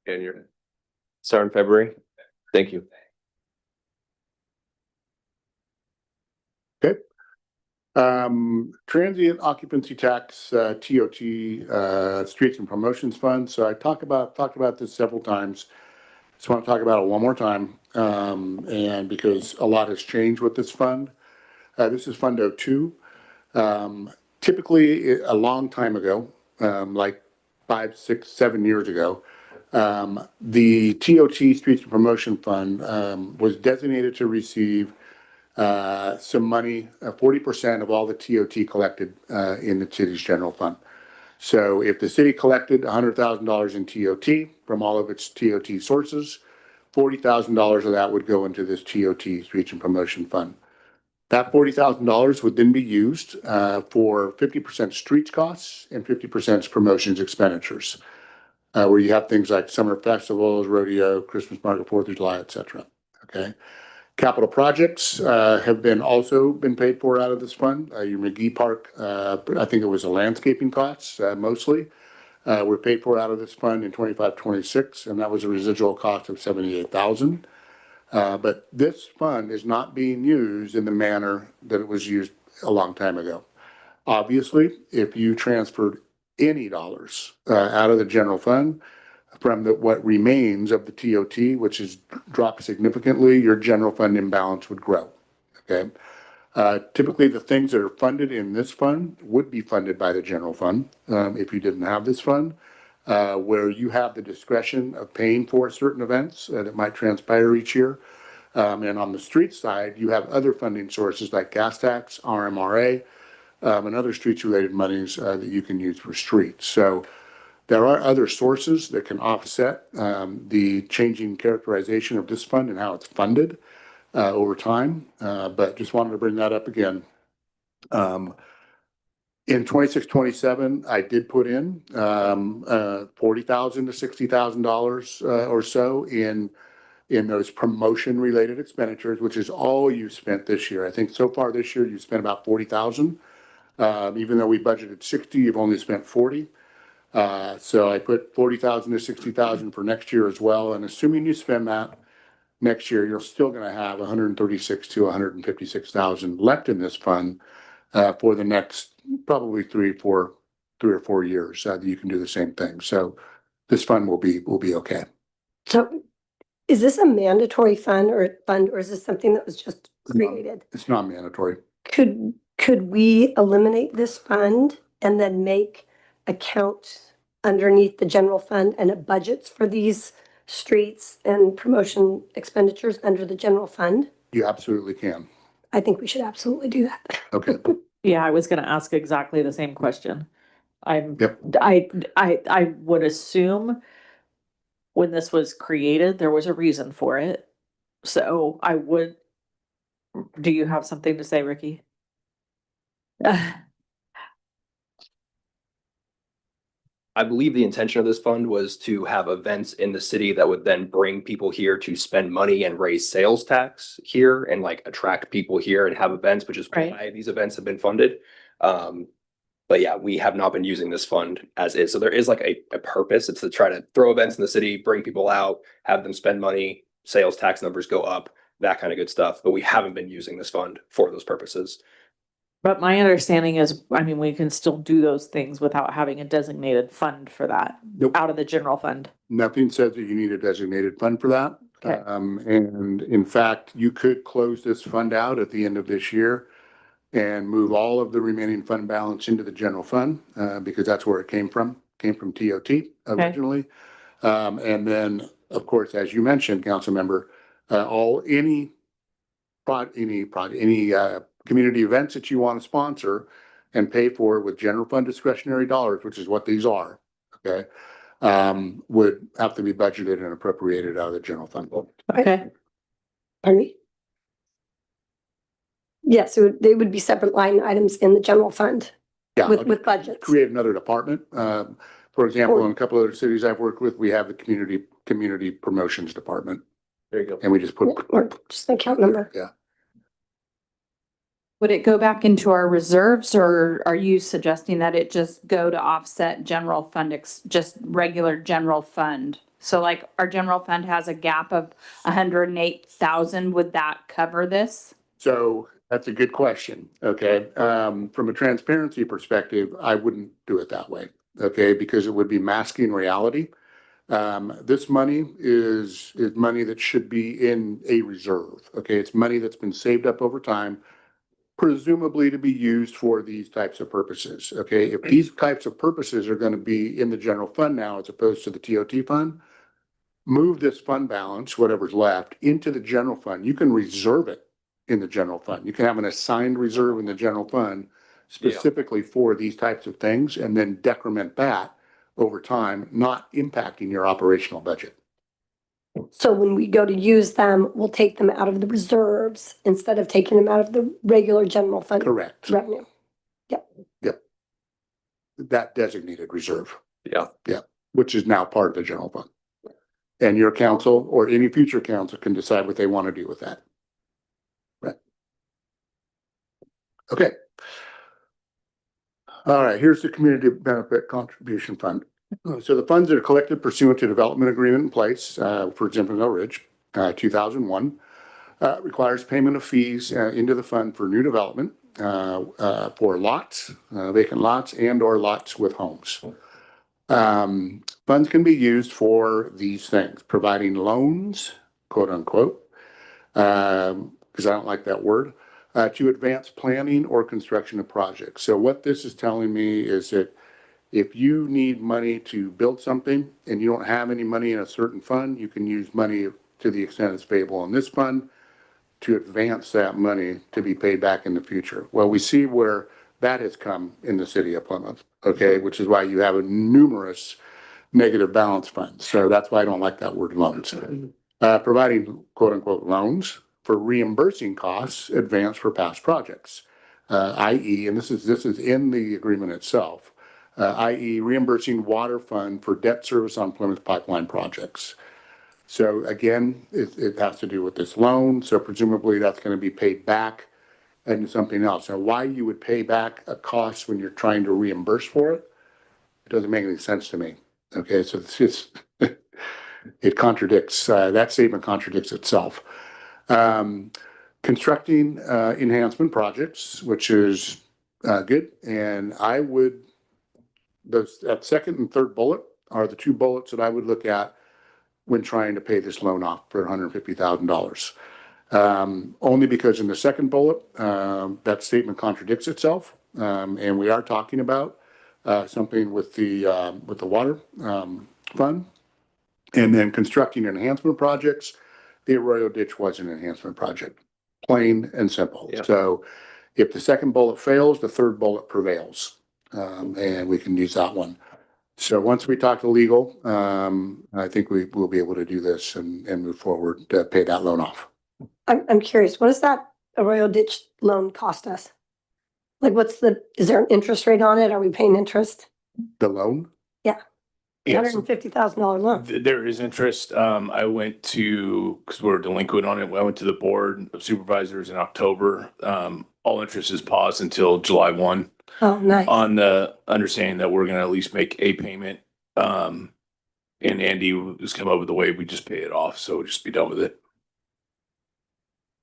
A: And you're starting February? Thank you.
F: Okay. Transient occupancy tax, TOT, Streets and Promotions Fund. So I talked about this several times. Just want to talk about it one more time. And because a lot has changed with this fund. This is Fund 02. Typically a long time ago, like 5, 6, 7 years ago, the TOT Streets and Promotion Fund was designated to receive some money, 40% of all the TOT collected in the city's general fund. So if the city collected $100,000 in TOT from all of its TOT sources, $40,000 of that would go into this TOT Streets and Promotion Fund. That $40,000 would then be used for 50% streets costs and 50% promotions expenditures, where you have things like summer festivals, rodeo, Christmas market, 4th of July, etc. Okay. Capital projects have also been paid for out of this fund. Your McGee Park, I think it was a landscaping costs mostly, were paid for out of this fund in 25-26, and that was a residual cost of $78,000. But this fund is not being used in the manner that it was used a long time ago. Obviously, if you transferred any dollars out of the general fund from what remains of the TOT, which has dropped significantly, your general fund imbalance would grow. Okay. Typically, the things that are funded in this fund would be funded by the general fund if you didn't have this fund. Where you have the discretion of paying for certain events that might transpire each year. And on the street side, you have other funding sources like gas tax, RMRA, and other streets-related monies that you can use for streets. So there are other sources that can offset the changing characterization of this fund and how it's funded over time, but just wanted to bring that up again. In 26-27, I did put in $40,000 to $60,000 or so in those promotion-related expenditures, which is all you spent this year. I think so far this year, you spent about 40,000. Even though we budgeted 60, you've only spent 40. So I put 40,000 to 60,000 for next year as well. And assuming you spend that next year, you're still going to have 136 to 156,000 left in this fund for the next probably 3 or 4 years that you can do the same thing. So this fund will be okay.
C: So is this a mandatory fund, or is this something that was just created?
F: It's not mandatory.
C: Could we eliminate this fund and then make accounts underneath the general fund and it budgets for these streets and promotion expenditures under the general fund?
F: You absolutely can.
C: I think we should absolutely do that.
F: Okay.
G: Yeah, I was gonna ask exactly the same question.
F: Yep.
G: I would assume when this was created, there was a reason for it. So do you have something to say, Ricky?
H: I believe the intention of this fund was to have events in the city that would then bring people here to spend money and raise sales tax here and like attract people here and have events, which is
G: Right.
H: why these events have been funded. But yeah, we have not been using this fund as is. So there is like a purpose. It's to try to throw events in the city, bring people out, have them spend money, sales tax numbers go up, that kind of good stuff. But we haven't been using this fund for those purposes.
G: But my understanding is, I mean, we can still do those things without having a designated fund for that
F: Nope.
G: out of the general fund.
F: Nothing says that you need a designated fund for that.
G: Okay.
F: And in fact, you could close this fund out at the end of this year and move all of the remaining fund balance into the general fund, because that's where it came from TOT originally. And then, of course, as you mentioned, council member, any community events that you want to sponsor and pay for with general fund discretionary dollars, which is what these are, okay, would have to be budgeted and appropriated out of the general fund.
G: Okay.
C: Pardon me? Yes, they would be separate line items in the general fund
F: Yeah,
C: with budgets.
F: create another department. For example, in a couple of other cities I've worked with, we have the community promotions department,
H: There you go.
F: and we just put,
C: Or just an account number.
F: yeah.
B: Would it go back into our reserves, or are you suggesting that it just go to offset general fund, just regular general fund? So like our general fund has a gap of 108,000, would that cover this?
F: So that's a good question, okay? From a transparency perspective, I wouldn't do it that way, okay? Because it would be masking reality. This money is money that should be in a reserve, okay? It's money that's been saved up over time, presumably to be used for these types of purposes, okay? If these types of purposes are gonna be in the general fund now as opposed to the TOT fund, move this fund balance, whatever's left, into the general fund. You can reserve it in the general fund. You can have an assigned reserve in the general fund specifically for these types of things, and then decrement that over time, not impacting your operational budget.
C: So when we go to use them, we'll take them out of the reserves instead of taking them out of the regular general fund
F: Correct.
C: revenue.
F: That designated reserve,
H: Yeah.
F: which is now part of the general fund. And your council or any future council can decide what they want to do with that. Right. Okay. All right, here's the community benefit contribution fund. So the funds that are collected pursuant to development agreement in place, for example, Mill Ridge, 2001, requires payment of fees into the fund for new development for lots, vacant lots, and or lots with homes. Funds can be used for these things: providing loans, quote unquote, because I don't like that word, to advance planning or construction of projects. So what this is telling me is that if you need money to build something and you don't have any money in a certain fund, you can use money to the extent it's payable in this fund to advance that money to be paid back in the future. Well, we see where that has come in the city of Plymouth, okay, which is why you have numerous negative balance funds. So that's why I don't like that word loans. Providing quote unquote loans for reimbursing costs advanced for past projects, i.e., and this is in the agreement itself, i.e. reimbursing water fund for debt service on Plymouth pipeline projects. So again, it has to do with this loan. So presumably that's going to be paid back into something else. Now, why you would pay back a cost when you're trying to reimburse for it, it doesn't make any sense to me. Okay, so it's just, it contradicts, that statement contradicts itself. Constructing enhancement projects, which is good. And I would, that second and third bullet are the two bullets that I would look at when trying to pay this loan off for $150,000. Only because in the second bullet, that statement contradicts itself. And we are talking about something with the water fund. And then constructing enhancement projects. The Arroyo Ditch was an enhancement project, plain and simple.
A: Yeah.
F: So if the second bullet fails, the third bullet prevails. And we can use that one. So once we talk to legal, I think we will be able to do this and move forward to pay that loan off.
C: I'm curious, what does that Arroyo Ditch loan cost us? Like, is there an interest rate on it? Are we paying interest?
F: The loan?
C: $150,000 loan.
D: There is interest. I went to, because we're delinquent on it, I went to the board of supervisors in October. All interest is paused until July 1.
C: Oh, nice.
D: On the understanding that we're gonna at least make a payment. And Andy has come up with a way we just pay it off, so we'll just be done with it.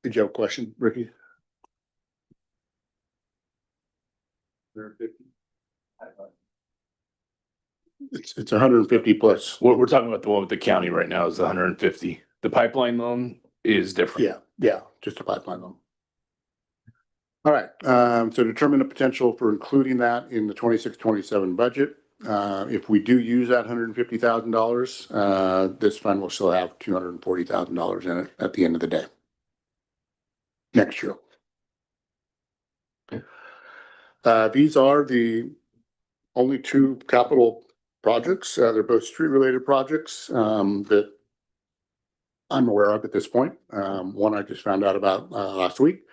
F: Did you have a question, Ricky? It's 150 plus.
D: We're talking about the one with the county right now is the 150. The pipeline loan is different.
F: Yeah, just a pipeline loan. All right, so determine the potential for including that in the 26-27 budget. If we do use that $150,000, this fund will still have $240,000 in it at the end of the day. Next year. These are the only two capital projects. They're both street-related projects that I'm aware of at this point. One I just found out about last week.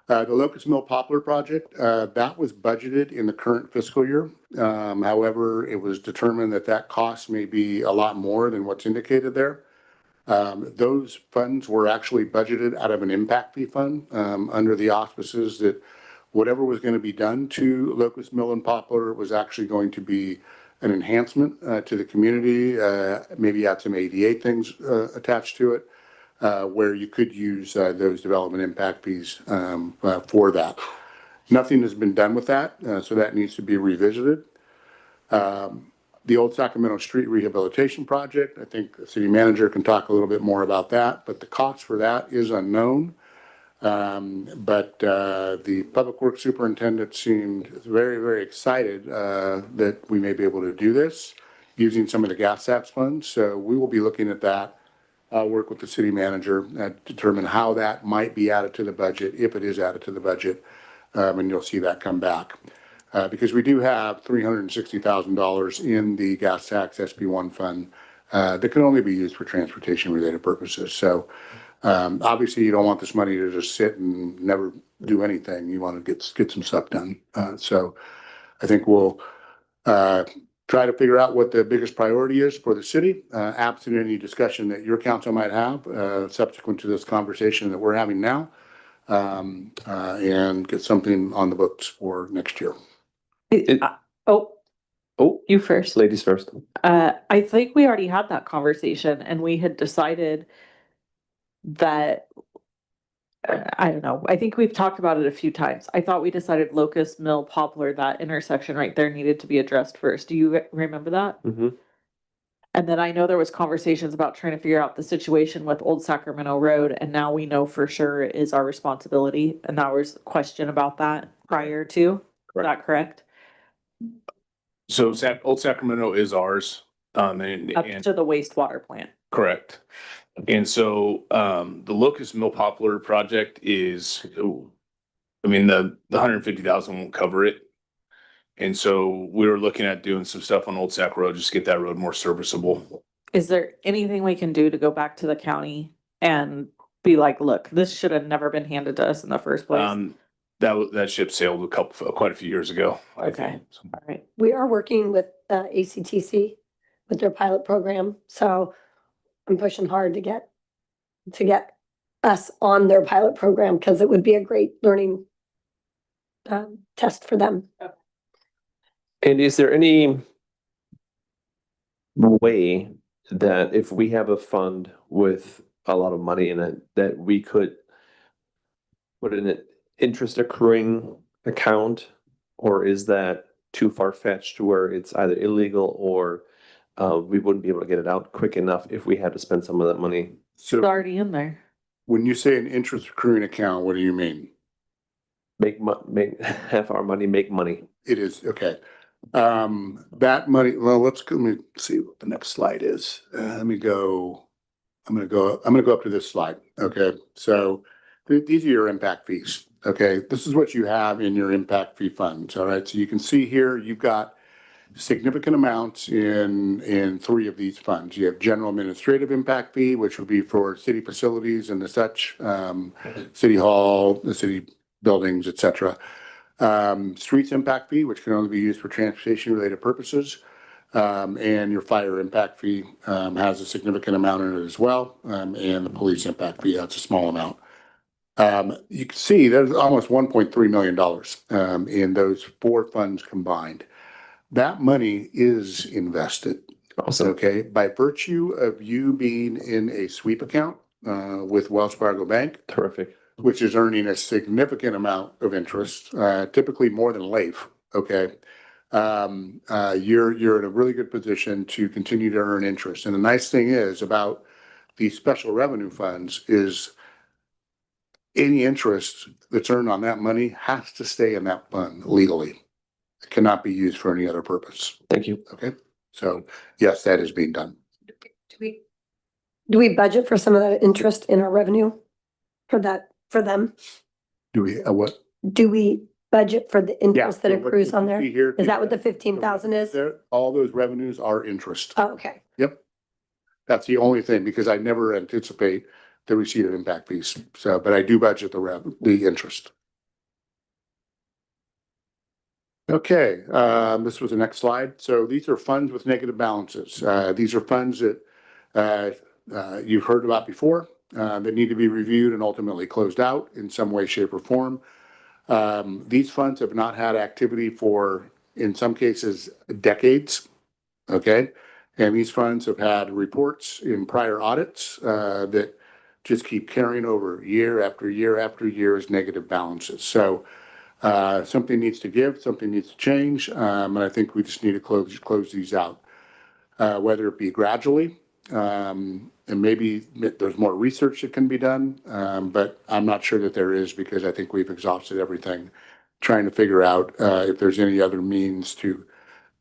F: The Locust Mill Poplar project, that was budgeted in the current fiscal year. However, it was determined that that cost may be a lot more than what's indicated there. Those funds were actually budgeted out of an impact fee fund under the auspices that whatever was going to be done to Locust Mill and Poplar was actually going to be an enhancement to the community, maybe add some ADA things attached to it. Where you could use those development impact fees for that. Nothing has been done with that, so that needs to be revisited. The Old Sacramento Street Rehabilitation Project, I think the city manager can talk a little bit more about that, but the cost for that is unknown. But the Public Works Superintendent seemed very, very excited that we may be able to do this using some of the gas tax funds. So we will be looking at that. I'll work with the city manager and determine how that might be added to the budget, if it is added to the budget, and you'll see that come back. Because we do have $360,000 in the gas tax SB1 fund that can only be used for transportation-related purposes. So obviously, you don't want this money to just sit and never do anything. You want to get some stuff done. So I think we'll try to figure out what the biggest priority is for the city, absent any discussion that your council might have subsequent to this conversation that we're having now, and get something on the books for next year.
G: You first.
A: Ladies first.
G: I think we already had that conversation and we had decided that, I don't know, I think we've talked about it a few times. I thought we decided Locust Mill Poplar, that intersection right there needed to be addressed first. Do you remember that?
A: Mm-hmm.
G: And then I know there was conversations about trying to figure out the situation with Old Sacramento Road, and now we know for sure it is our responsibility. And there was a question about that prior to, is that correct?
D: So Old Sacramento is ours. And
G: Up to the wastewater plant.
D: correct. And so the Locust Mill Poplar project is, I mean, the 150,000 won't cover it. And so we were looking at doing some stuff on Old Sack Road, just to get that road more serviceable.
G: Is there anything we can do to go back to the county and be like, look, this should have never been handed to us in the first place?
D: That ship sailed quite a few years ago. I
G: Okay.
D: think.
G: All right.
C: We are working with ACTC with their pilot program, so I'm pushing hard to get us on their pilot program because it would be a great learning test for them.
A: And is there any way that if we have a fund with a lot of money in it, that we could put in an interest accruing account? Or is that too far-fetched to where it's either illegal or we wouldn't be able to get it out quick enough if we had to spend some of that money?
G: It's
F: So
G: already in there.
F: when you say an interest accruing account, what do you mean?
A: Make have our money make money.
F: It is, okay. That money, well, let me see what the next slide is. I'm gonna go up to this slide, okay? So these are your impact fees, okay? This is what you have in your impact fee funds, all right? So you can see here, you've got significant amounts in three of these funds. You have general administrative impact fee, which would be for city facilities and the such, city hall, the city buildings, et cetera. Streets impact fee, which can only be used for transportation related purposes. And your fire impact fee has a significant amount in it as well. And the police impact fee, that's a small amount. You can see there's almost $1.3 million in those four funds combined. That money is invested.
A: Awesome.
F: Okay, by virtue of you being in a sweep account with Wells Fargo Bank,
A: Terrific.
F: which is earning a significant amount of interest, typically more than LAIF, okay? You're in a really good position to continue to earn interest. And the nice thing is about these special revenue funds is any interest that's earned on that money has to stay in that fund legally. It cannot be used for any other purpose,
A: Thank you.
F: okay? So yes, that is being done.
C: Do we budget for some of that interest in our revenue for them?
F: Do we, what?
C: Do we budget for the
F: Yeah.
C: interest that
F: so what
C: accrues
F: you
C: on there?
F: see here-
C: Is that what the 15,000 is?
F: All those revenues are interest.
C: Oh, okay.
F: Yep. That's the only thing, because I never anticipate the receipt of impact fees. So, but I do budget the interest. Okay, this was the next slide. So these are funds with negative balances. These are funds that you've heard about before, that need to be reviewed and ultimately closed out in some way, shape, or form. These funds have not had activity for, in some cases, decades. Okay, and these funds have had reports in prior audits that just keep carrying over year after year after year as negative balances. So something needs to give, something needs to change, and I think we just need to close these out, whether it be gradually, and maybe there's more research that can be done, but I'm not sure that there is, because I think we've exhausted everything, trying to figure out if there's any other means to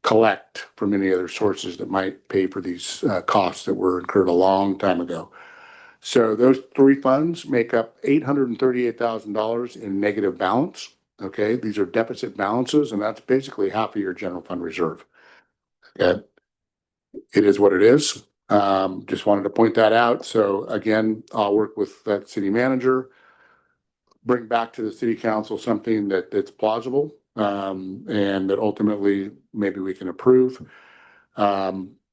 F: collect from any other sources that might pay for these costs that were incurred a long time ago. So those three funds make up $838,000 in negative balance. Okay, these are deficit balances, and that's basically half of your general fund reserve. Okay, it is what it is. Just wanted to point that out. So again, I'll work with that city manager, bring back to the city council something that's plausible, and that ultimately maybe we can approve.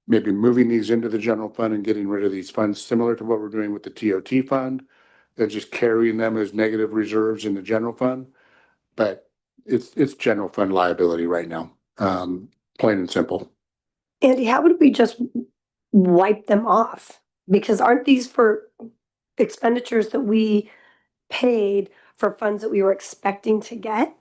F: Maybe moving these into the general fund and getting rid of these funds, similar to what we're doing with the TOT fund, and just carrying them as negative reserves in the general fund. But it's general fund liability right now, plain and simple.
C: Andy, how would we just wipe them off? Because aren't these for expenditures that we paid for funds that we were expecting to get?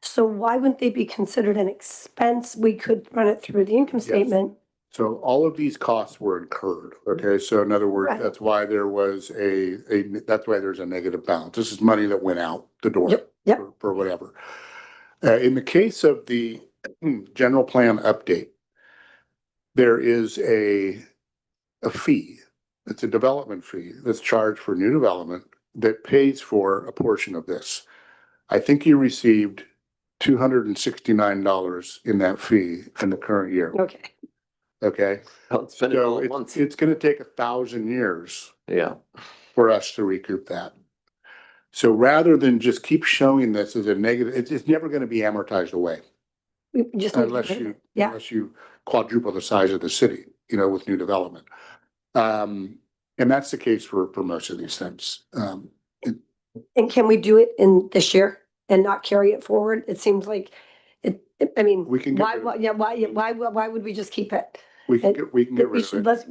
C: So why wouldn't they be considered an expense? We could run it through the income
F: Yes.
C: statement.
F: So all of these costs were incurred, okay? So in other words,
C: Right.
F: that's why there was that's why there's a negative balance. This is money that went out the door.
C: Yep.
F: For whatever. In the case of the general plan update, there is a fee. It's a development fee that's charged for new development that pays for a portion of this. I think you received $269 in that fee in the current year.
C: Okay.
F: Okay,
A: Don't spend it
F: so
A: all at once.
F: it's gonna take 1,000 years
A: Yeah.
F: for us to recoup that. So rather than just keep showing this as a negative, it's never gonna be amortized away
C: We just need to
F: unless
C: get rid of
F: you,
C: it. Yeah.
F: unless you quadruple the size of the city, with new development. And that's the case for most of these things.
C: And can we do it in this year and not carry it forward? It seems like I mean,
F: We can get rid of it.
C: why would we just keep it?
F: We can get
C: We
F: rid of
C: should,
F: it.
C: let's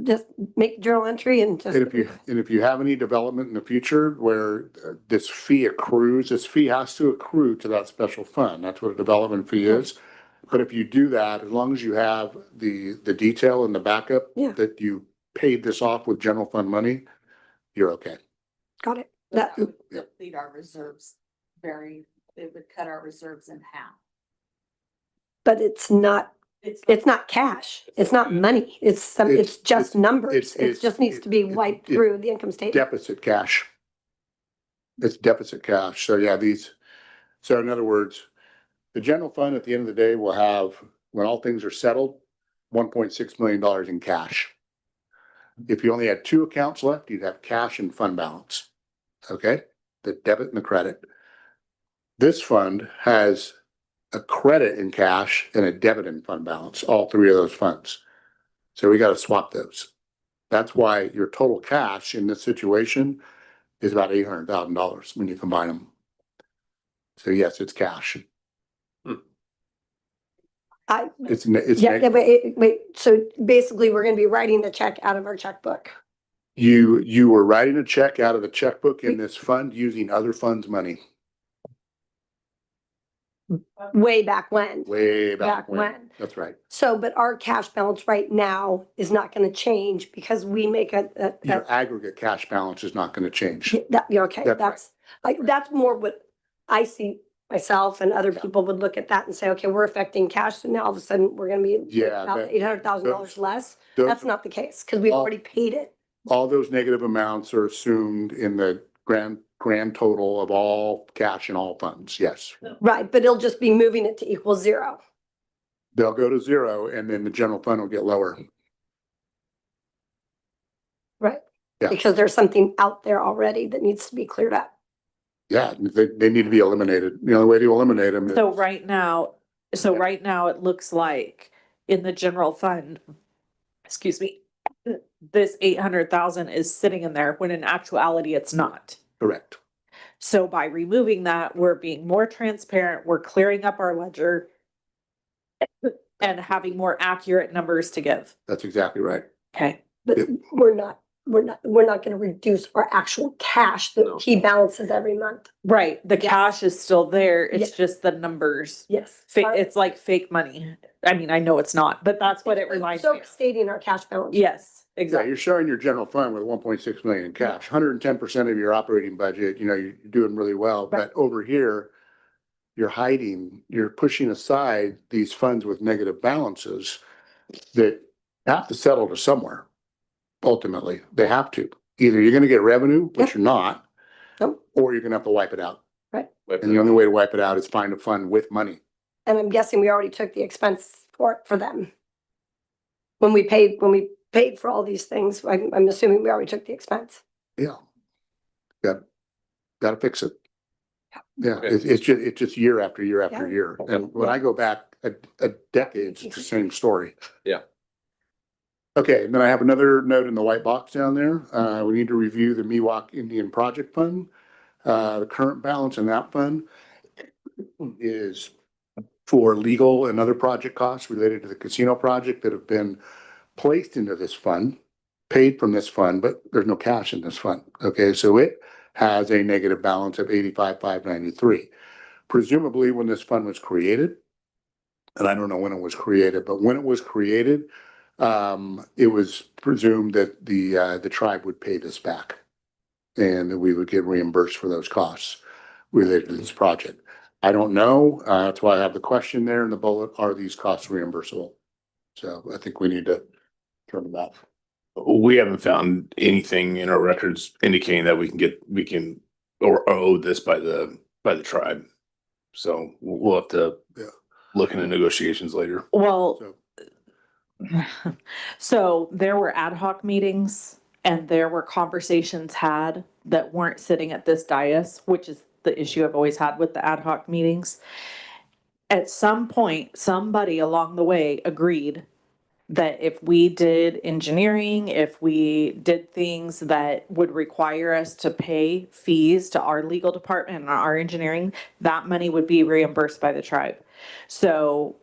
C: just make journal entry and just.
F: And if you have any development in the future where this fee accrues, this fee has to accrue to that special fund. That's what a development fee is. But if you do that, as long as you have the detail and the backup
C: Yeah.
F: that you paid this off with general fund money, you're okay.
C: Got it.
I: That would
F: Yeah.
I: deplete our reserves it would cut our reserves in half.
C: But it's not cash. It's not money. It's just numbers. It just needs to be wiped through the income statement.
F: Deficit cash. It's deficit cash. So yeah, so in other words, the general fund at the end of the day will have, when all things are settled, $1.6 million in cash. If you only had two accounts left, you'd have cash and fund balance. Okay, the debit and the credit. This fund has a credit in cash and a debit in fund balance, all three of those funds. So we got to swap those. That's why your total cash in this situation is about $800,000 when you combine them. So yes, it's cash. It's
C: Yeah, wait, so basically we're gonna be writing the check out of our checkbook.
F: you were writing a check out of the checkbook in this fund using other funds' money
C: Way back when.
F: way back
C: Back when.
F: when. That's right.
C: So, but our cash balance right now is not gonna change because we make
F: Your aggregate cash balance is not gonna change.
C: you're okay,
F: That's right.
C: that's more what I see myself and other people would look at that and say, okay, we're affecting cash, so now all of a sudden we're gonna be
F: Yeah,
C: about
F: that-
C: $800,000 less.
F: Those-
C: That's not the case, because we've
F: All-
C: already paid it.
F: All those negative amounts are assumed in the grand total of all cash and all funds. Yes.
C: Right, but it'll just be moving it to equal zero.
F: They'll go to zero and then the general fund will get lower.
C: Right.
F: Yeah.
C: Because there's something out there already that needs to be cleared up.
F: Yeah, they need to be eliminated. The only way to eliminate them is.
G: So right now, it looks like in the general fund, excuse me, this 800,000 is sitting in there when in actuality it's not.
F: Correct.
G: So by removing that, we're being more transparent, we're clearing up our ledger and having more accurate numbers to give.
F: That's exactly right.
G: Okay.
C: But
F: Yep.
C: we're not gonna reduce our actual cash that he balances every month.
G: Right. The
C: Yeah.
G: cash is still there. It's
C: Yeah.
G: just the numbers.
C: Yes.
G: It's like fake money. I mean, I know it's not, but that's what it reminds me
C: So
G: of.
C: stating our cash balance.
G: Yes,
F: Yeah,
G: exactly.
F: you're showing your general fund with 1.6 million in cash, 110% of your operating budget, you're doing really well.
C: Right.
F: But over here, you're pushing aside these funds with negative balances that have to settle to somewhere. Ultimately, they have to. Either you're gonna get revenue, which you're not,
C: Nope.
F: or you're gonna have to wipe it out.
A: Wipe
F: And the only way to wipe it out is find a fund with money.
C: And I'm guessing we already took the expense for them. When we paid for all these things, I'm assuming we already took the expense.
F: Yeah. Gotta fix it. Yeah,
A: Okay.
F: it's just year after year after
C: Yeah.
F: year. And when I go back a decade, it's the same story.
A: Yeah.
F: Okay, and then I have another note in the white box down there. We need to review the Miwok Indian Project Fund. The current balance in that fund is for legal and other project costs related to the casino project that have been placed into this fund, paid from this fund, but there's no cash in this fund. Okay, so it has a negative balance of 85,593. Presumably when this fund was created, and I don't know when it was created, but when it was created, it was presumed that the tribe would pay this back and that we would get reimbursed for those costs related to this project. I don't know. That's why I have the question there in the bullet. Are these costs reimbursable? So I think we need to turn them back.
D: We haven't found anything in our records indicating that we can or owe this by the tribe. So we'll have to
F: Yeah.
D: look into negotiations later.
G: Well,
F: So,
G: so there were ad hoc meetings and there were conversations had that weren't sitting at this dais, which is the issue I've always had with the ad hoc meetings. At some point, somebody along the way agreed that if we did engineering, if we did things that would require us to pay fees to our legal department and our engineering, that money would be reimbursed by the tribe. So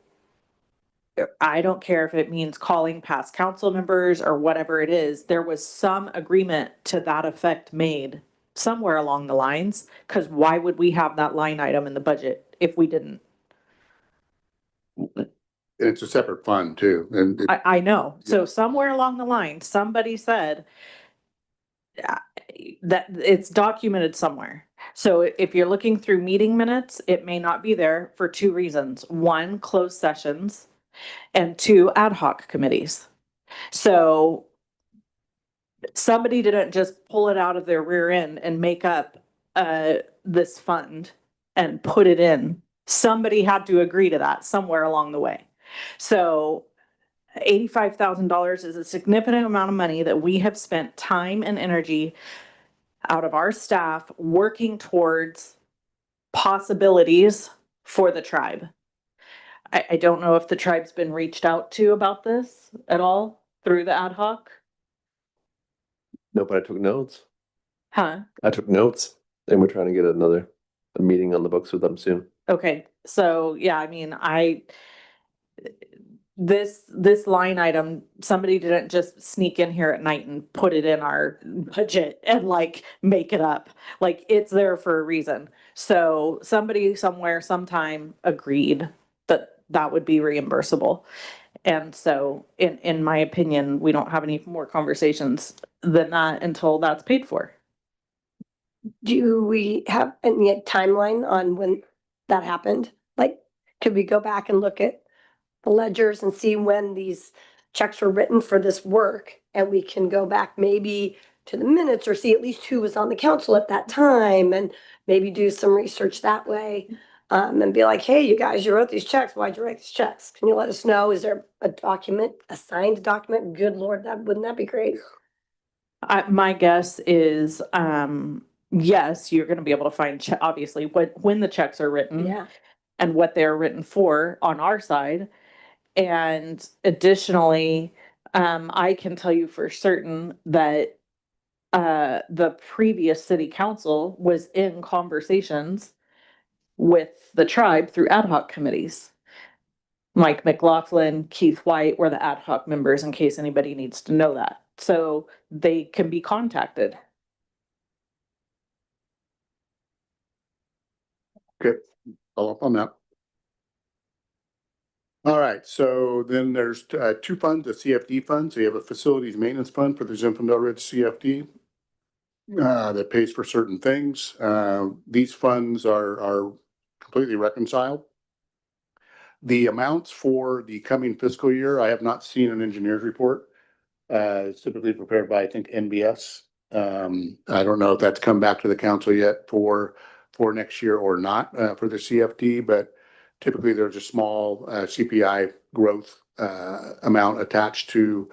G: I don't care if it means calling past council members or whatever it is, there was some agreement to that effect made somewhere along the lines, because why would we have that line item in the budget if we didn't?
F: and it's a separate fund too, and
G: I know.
F: Yeah.
G: So somewhere along the line, somebody said that it's documented somewhere. So if you're looking through meeting minutes, it may not be there for two reasons. One, closed sessions, and two, ad hoc committees. So somebody didn't just pull it out of their rear end and make up this fund and put it in. Somebody had to agree to that somewhere along the way. So $85,000 is a significant amount of money that we have spent time and energy out of our staff working towards possibilities for the tribe. I don't know if the tribe's been reached out to about this at all through the ad hoc.
A: No, but I took notes.
G: Huh?
A: I took notes, and we're trying to get a meeting on the books with them soon.
G: Okay, so yeah, I mean, this line item, somebody didn't just sneak in here at night and put it in our budget and like make it up. Like it's there for a reason. So somebody somewhere sometime agreed that that would be reimbursable. And so in my opinion, we don't have any more conversations than that until that's paid for.
C: Do we have any timeline on when that happened? Like, could we go back and look at the ledgers and see when these checks were written for this work? And we can go back maybe to the minutes or see at least who was on the council at that time and maybe do some research that way. And be like, hey, you guys, you wrote these checks. Why'd you write these checks? Can you let us know? Is there a document, a signed document? Good Lord, wouldn't that be great?
G: My guess is, yes, you're gonna be able to find, obviously, when the checks are written.
C: Yeah.
G: And what they're written for on our side. And additionally, I can tell you for certain that the previous city council was in conversations with the tribe through ad hoc committees. Mike McLaughlin, Keith White were the ad hoc members in case anybody needs to know that. So they can be contacted.
F: okay, follow up on that. All right, so then there's two funds, the CFD funds. So you have a facilities maintenance fund for the Zinfandel Ridge CFD that pays for certain things. These funds are completely reconciled. The amounts for the coming fiscal year, I have not seen an engineer's report. It's typically prepared by, I think, NBS. I don't know if that's come back to the council yet for next year or not for the CFD, but typically there's a small CPI growth amount attached to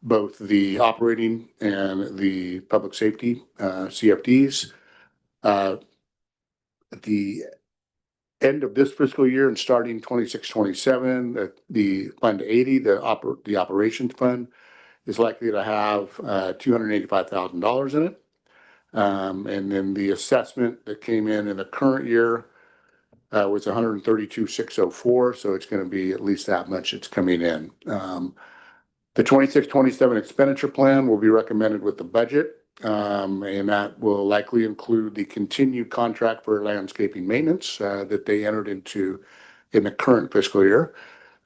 F: both the operating and the public safety CFDs. The end of this fiscal year and starting 26-27, the Fund 80, the operations fund is likely to have $285,000 in it. And then the assessment that came in the current year was 132,604. So it's going to be at least that much it's coming in. The 26-27 expenditure plan will be recommended with the budget. And that will likely include the continued contract for landscaping maintenance that they entered into in the current fiscal year.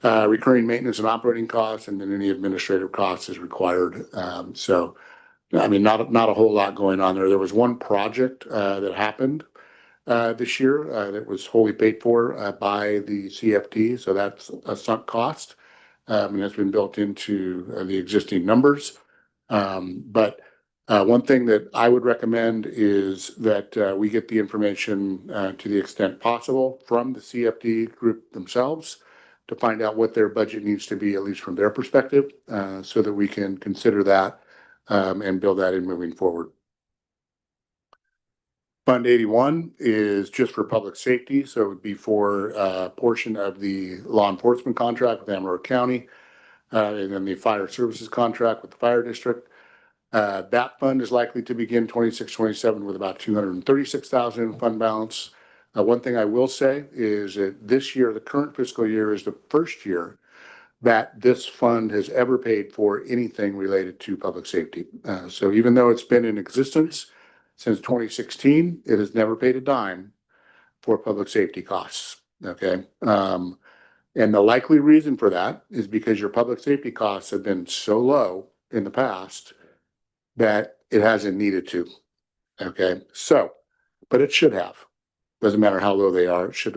F: Recurring maintenance and operating costs, and then any administrative costs as required. So, I mean, not a whole lot going on there. There was one project that happened this year that was wholly paid for by the CFD. So that's a sunk cost, and that's been built into the existing numbers. But One thing that I would recommend is that we get the information to the extent possible from the CFD group themselves to find out what their budget needs to be, at least from their perspective, so that we can consider that and build that in moving forward. Fund 81 is just for public safety, so it would be for a portion of the law enforcement contract with Amarillo County, and then the fire services contract with the fire district. That fund is likely to begin 26-27 with about 236,000 in fund balance. One thing I will say is that this year, the current fiscal year, is the first year that this fund has ever paid for anything related to public safety. So even though it's been in existence since 2016, it has never paid a dime for public safety costs. Okay. And the likely reason for that is because your public safety costs have been so low in the past that it hasn't needed to. Okay. So, but it should have. Doesn't matter how low they are. It should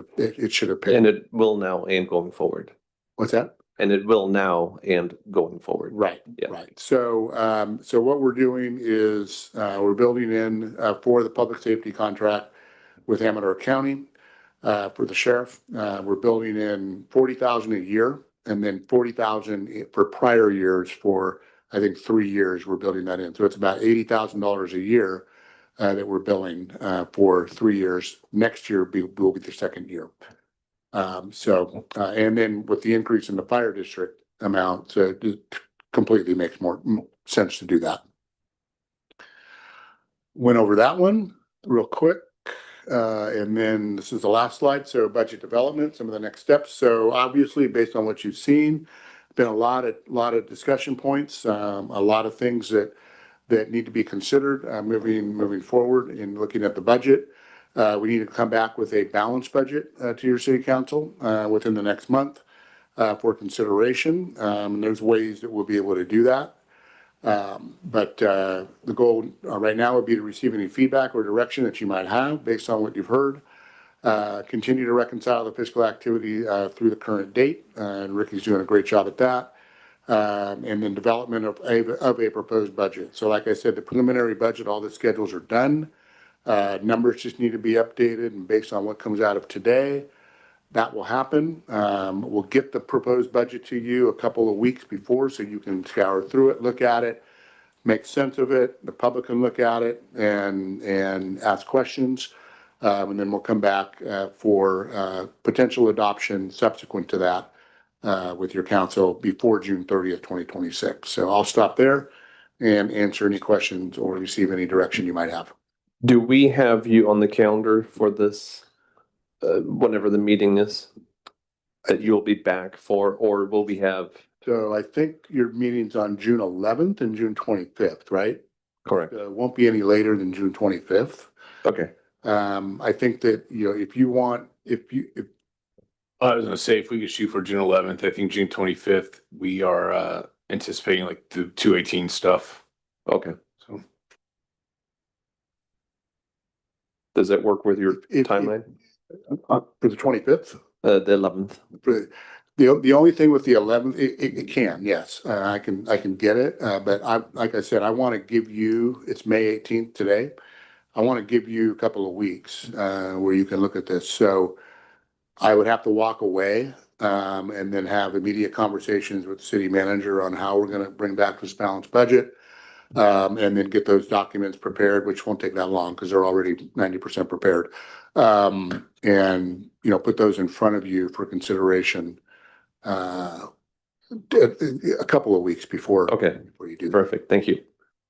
F: have paid.
A: And it will now and going forward.
F: What's that?
A: And it will now and going forward.
F: Right.
A: Yeah.
F: Right. So, so what we're doing is, we're building in, for the public safety contract with Amador County, for the sheriff, we're building in 40,000 a year and then 40,000 for prior years for, I think, 3 years, we're building that in. So it's about $80,000 a year, that we're billing, for 3 years. Next year will be the second year. And then with the increase in the fire district amount, it completely makes more sense to do that. Went over that one real quick. And then this is the last slide. So budget development, some of the next steps. So obviously, based on what you've seen, been a lot of discussion points, a lot of things that need to be considered, moving forward in looking at the budget. We need to come back with a balanced budget to your city council within the next month for consideration. There's ways that we'll be able to do that. But the goal right now would be to receive any feedback or direction that you might have based on what you've heard. Continue to reconcile the fiscal activity through the current date, and Ricky's doing a great job at that. And then development of a proposed budget. So like I said, the preliminary budget, all the schedules are done. Numbers just need to be updated, and based on what comes out of today, that will happen. We'll get the proposed budget to you a couple of weeks before so you can scour through it, look at it, make sense of it. The public can look at it and ask questions. And then we'll come back for potential adoption subsequent to that with your council before June 30th, 2026. So I'll stop there and answer any questions or receive any direction you might have.
A: Do we have you on the calendar for this, whenever the meeting is, that you'll be back for, or will we have?
F: So I think your meeting's on June 11th and June 25th, right?
A: Correct.
F: It won't be any later than June 25th.
A: Okay.
F: I think that, you know, if you want, if
D: I was gonna say, if we could shoot for June 11th, I think June 25th, we are anticipating like the 218 stuff.
A: Okay.
D: So
A: Does that work with your timeline?
F: for the 25th,
A: The 11th.
F: the only thing with the 11th, it can, yes, I can get it. But like I said, I want to give you, it's May 18th today. I want to give you a couple of weeks, where you can look at this. So I would have to walk away, and then have immediate conversations with the city manager on how we're going to bring back this balanced budget. And then get those documents prepared, which won't take that long because they're already 90% prepared. And, you know, put those in front of you for consideration, a couple of weeks before.
A: Okay.
F: Before you do that.
A: Perfect. Thank you.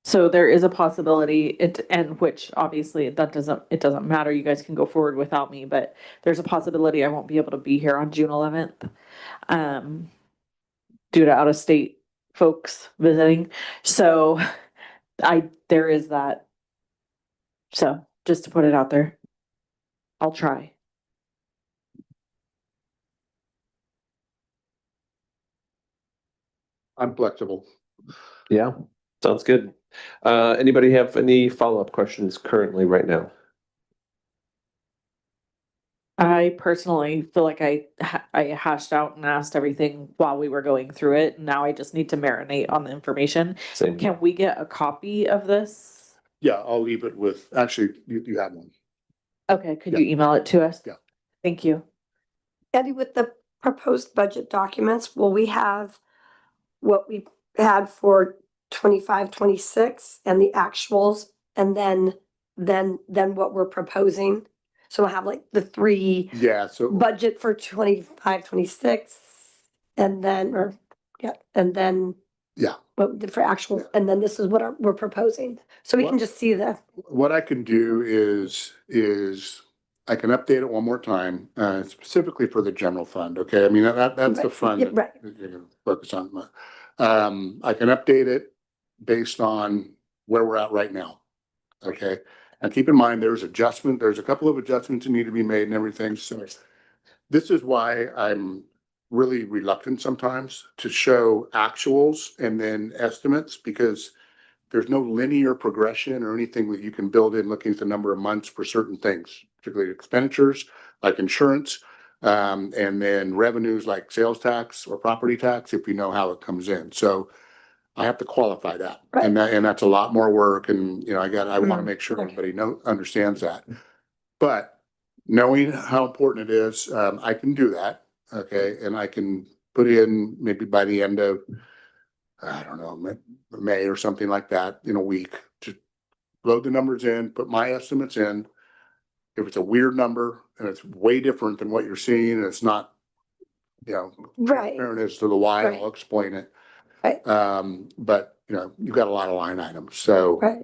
G: So there is a possibility, and which obviously it doesn't matter, you guys can go forward without me, but there's a possibility I won't be able to be here on June 11th. Due to out-of-state folks visiting. So there is that. So just to put it out there, I'll try.
F: I'm flexible.
A: Yeah, sounds good. Anybody have any follow-up questions currently right now?
G: I personally feel like I hashed out and asked everything while we were going through it. Now I just need to marinate on the information.
A: Same.
G: Can we get a copy of this?
F: Yeah, I'll leave it with, actually, you have one.
G: Okay, could
F: Yeah.
G: you email it to us?
F: Yeah.
G: Thank you.
C: Eddie, with the proposed budget documents, will we have what we had for 25, 26, and the actuals, and then what we're proposing? So we'll have like the three
F: Yeah, so,
C: budget for 25, 26, and then, or, yeah, and then.
F: Yeah.
C: What we did for actuals, and then this is what we're proposing, so we can
F: What-
C: just see the.
F: what I can do is I can update it one more time, specifically for the general fund, okay? I mean, that's the
C: Right,
F: fund
C: yeah,
F: that
C: right.
F: you're gonna focus on. I can update it based on where we're at right now, okay? And keep in mind, there's a couple of adjustments that need to be made and everything, so this is why I'm really reluctant sometimes to show actuals and then estimates, because there's no linear progression or anything that you can build in looking at the number of months for certain things, particularly expenditures like insurance, and then revenues like sales tax or property tax, if you know how it comes in. So I have to qualify that. And that's a lot more work. And, you know, I want to make sure everybody understands that. But knowing how important it is, I can do that. Okay. And I can put in maybe by the end of, I don't know, May or something like that, in a week, to load the numbers in, put my estimates in. If it's a weird number and it's way different than what you're seeing, and it's not, you know,
C: Right.
F: transparent as to the why,
C: Right.
F: I'll explain it.
C: Right.
F: But you know, you've got a lot of line items, so
C: Right.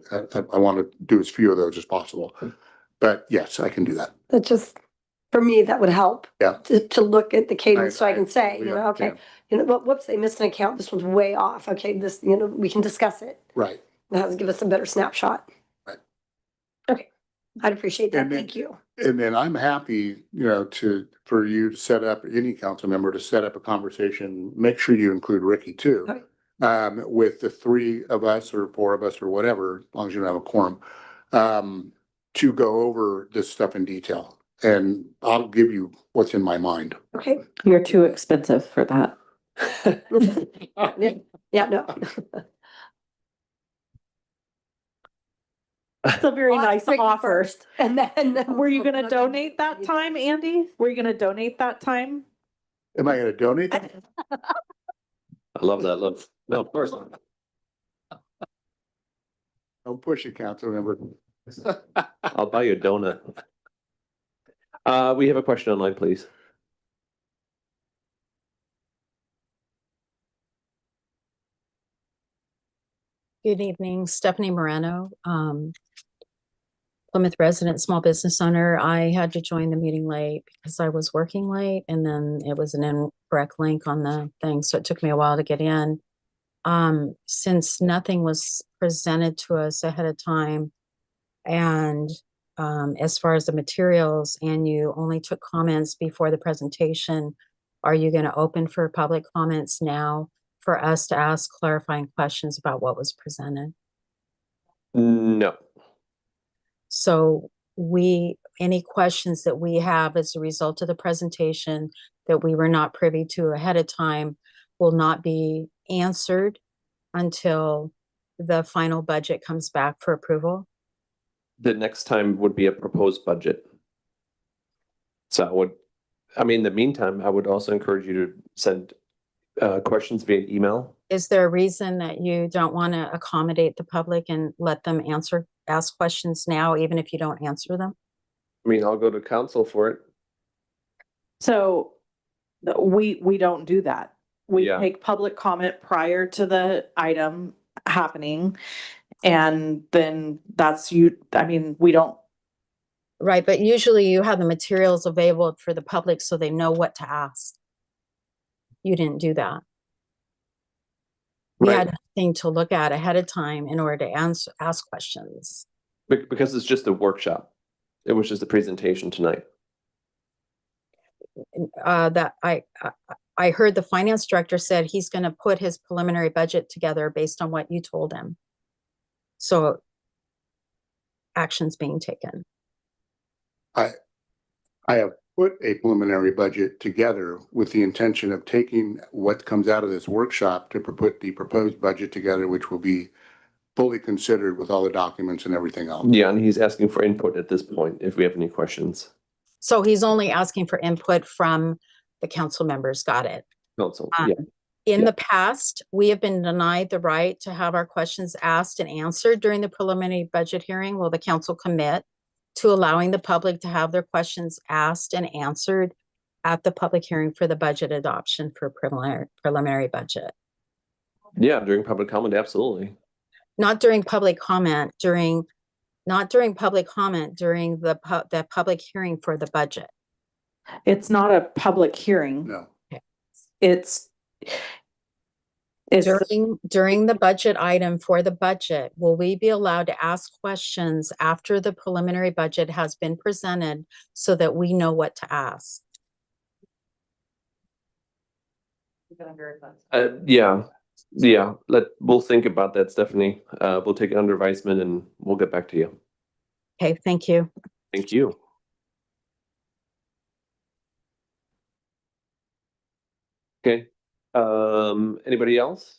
F: I want to do as few of those as possible. But yes, I can do that.
C: That just, for me, that would help.
F: Yeah.
C: To look at the cadence, so I can say,
F: totally
C: you know, okay,
F: understand.
C: you know, whoops, they missed an account, this one's way off, okay, this, you know, we can discuss it.
F: Right.
C: That has to give us a better snapshot.
F: Right.
C: Okay, I'd appreciate that,
F: And then-
C: thank you.
F: And then I'm happy, you know, for you to set up, any council member to set up a conversation, make sure you include Ricky too.
C: Right.
F: With the three of us or four of us or whatever, as long as you don't have a quorum, to go over this stuff in detail. And I'll give you what's in my mind.
C: Okay.
G: You're too expensive for that.
C: Yeah, no.
G: It's a very nice
C: Ricky
G: offer.
C: first, and then.
G: Were you gonna donate that time, Andy? Were you gonna donate that time?
F: Am I gonna donate?
A: I love that. No, of course.
F: Don't push it, council member.
A: I'll buy you a donut. We have a question online, please.
J: Good evening, Stephanie Moreno, Plymouth resident, small business owner. I had to join the meeting late because I was working late, and then it was an incorrect link on the thing, so it took me a while to get in. Since nothing was presented to us ahead of time, and as far as the materials, and you only took comments before the presentation, are you going to open for public comments now for us to ask clarifying questions about what was presented?
A: No.
J: So any questions that we have as a result of the presentation that we were not privy to ahead of time will not be answered until the final budget comes back for approval?
A: The next time would be a proposed budget. So in the meantime, I would also encourage you to send questions via email.
J: Is there a reason that you don't want to accommodate the public and let them ask questions now, even if you don't answer them?
A: I'll go to council for it.
G: So we don't do that. We
A: Yeah.
G: take public comment prior to the item happening. And then we don't.
J: Right, but usually you have the materials available for the public so they know what to ask. You didn't do that. We
A: Right.
J: had nothing to look at ahead of time in order to ask questions.
A: Because it's just a workshop. It was just a presentation tonight.
J: That I heard the finance director said he's going to put his preliminary budget together based on what you told him. So action's being taken.
F: I have put a preliminary budget together with the intention of taking what comes out of this workshop to put the proposed budget together, which will be fully considered with all the documents and everything else.
A: Yeah, and he's asking for input at this point, if we have any questions.
J: So he's only asking for input from the council members. Got it.
A: Council,
J: Um,
A: yeah.
J: In
A: Yeah.
J: the past, we have been denied the right to have our questions asked and answered during the preliminary budget hearing. Will the council commit to allowing the public to have their questions asked and answered at the public hearing for the budget adoption for preliminary budget?
A: Yeah, during public comment, absolutely.
J: Not during public comment, not during public comment, during the public hearing for the budget.
G: It's not a public hearing.
F: No.
G: It's
J: During the budget item for the budget, will we be allowed to ask questions after the preliminary budget has been presented so that we know what to ask?
A: Yeah, we'll think about that, Stephanie. We'll take it under advisement and we'll get back to you.
J: Okay, thank you.
A: Thank you. Okay, anybody else?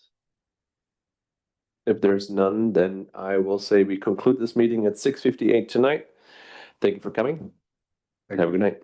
A: If there's none, then I will say we conclude this meeting at 6:58 tonight. Thank you for coming.
F: Thank
A: Have a good night.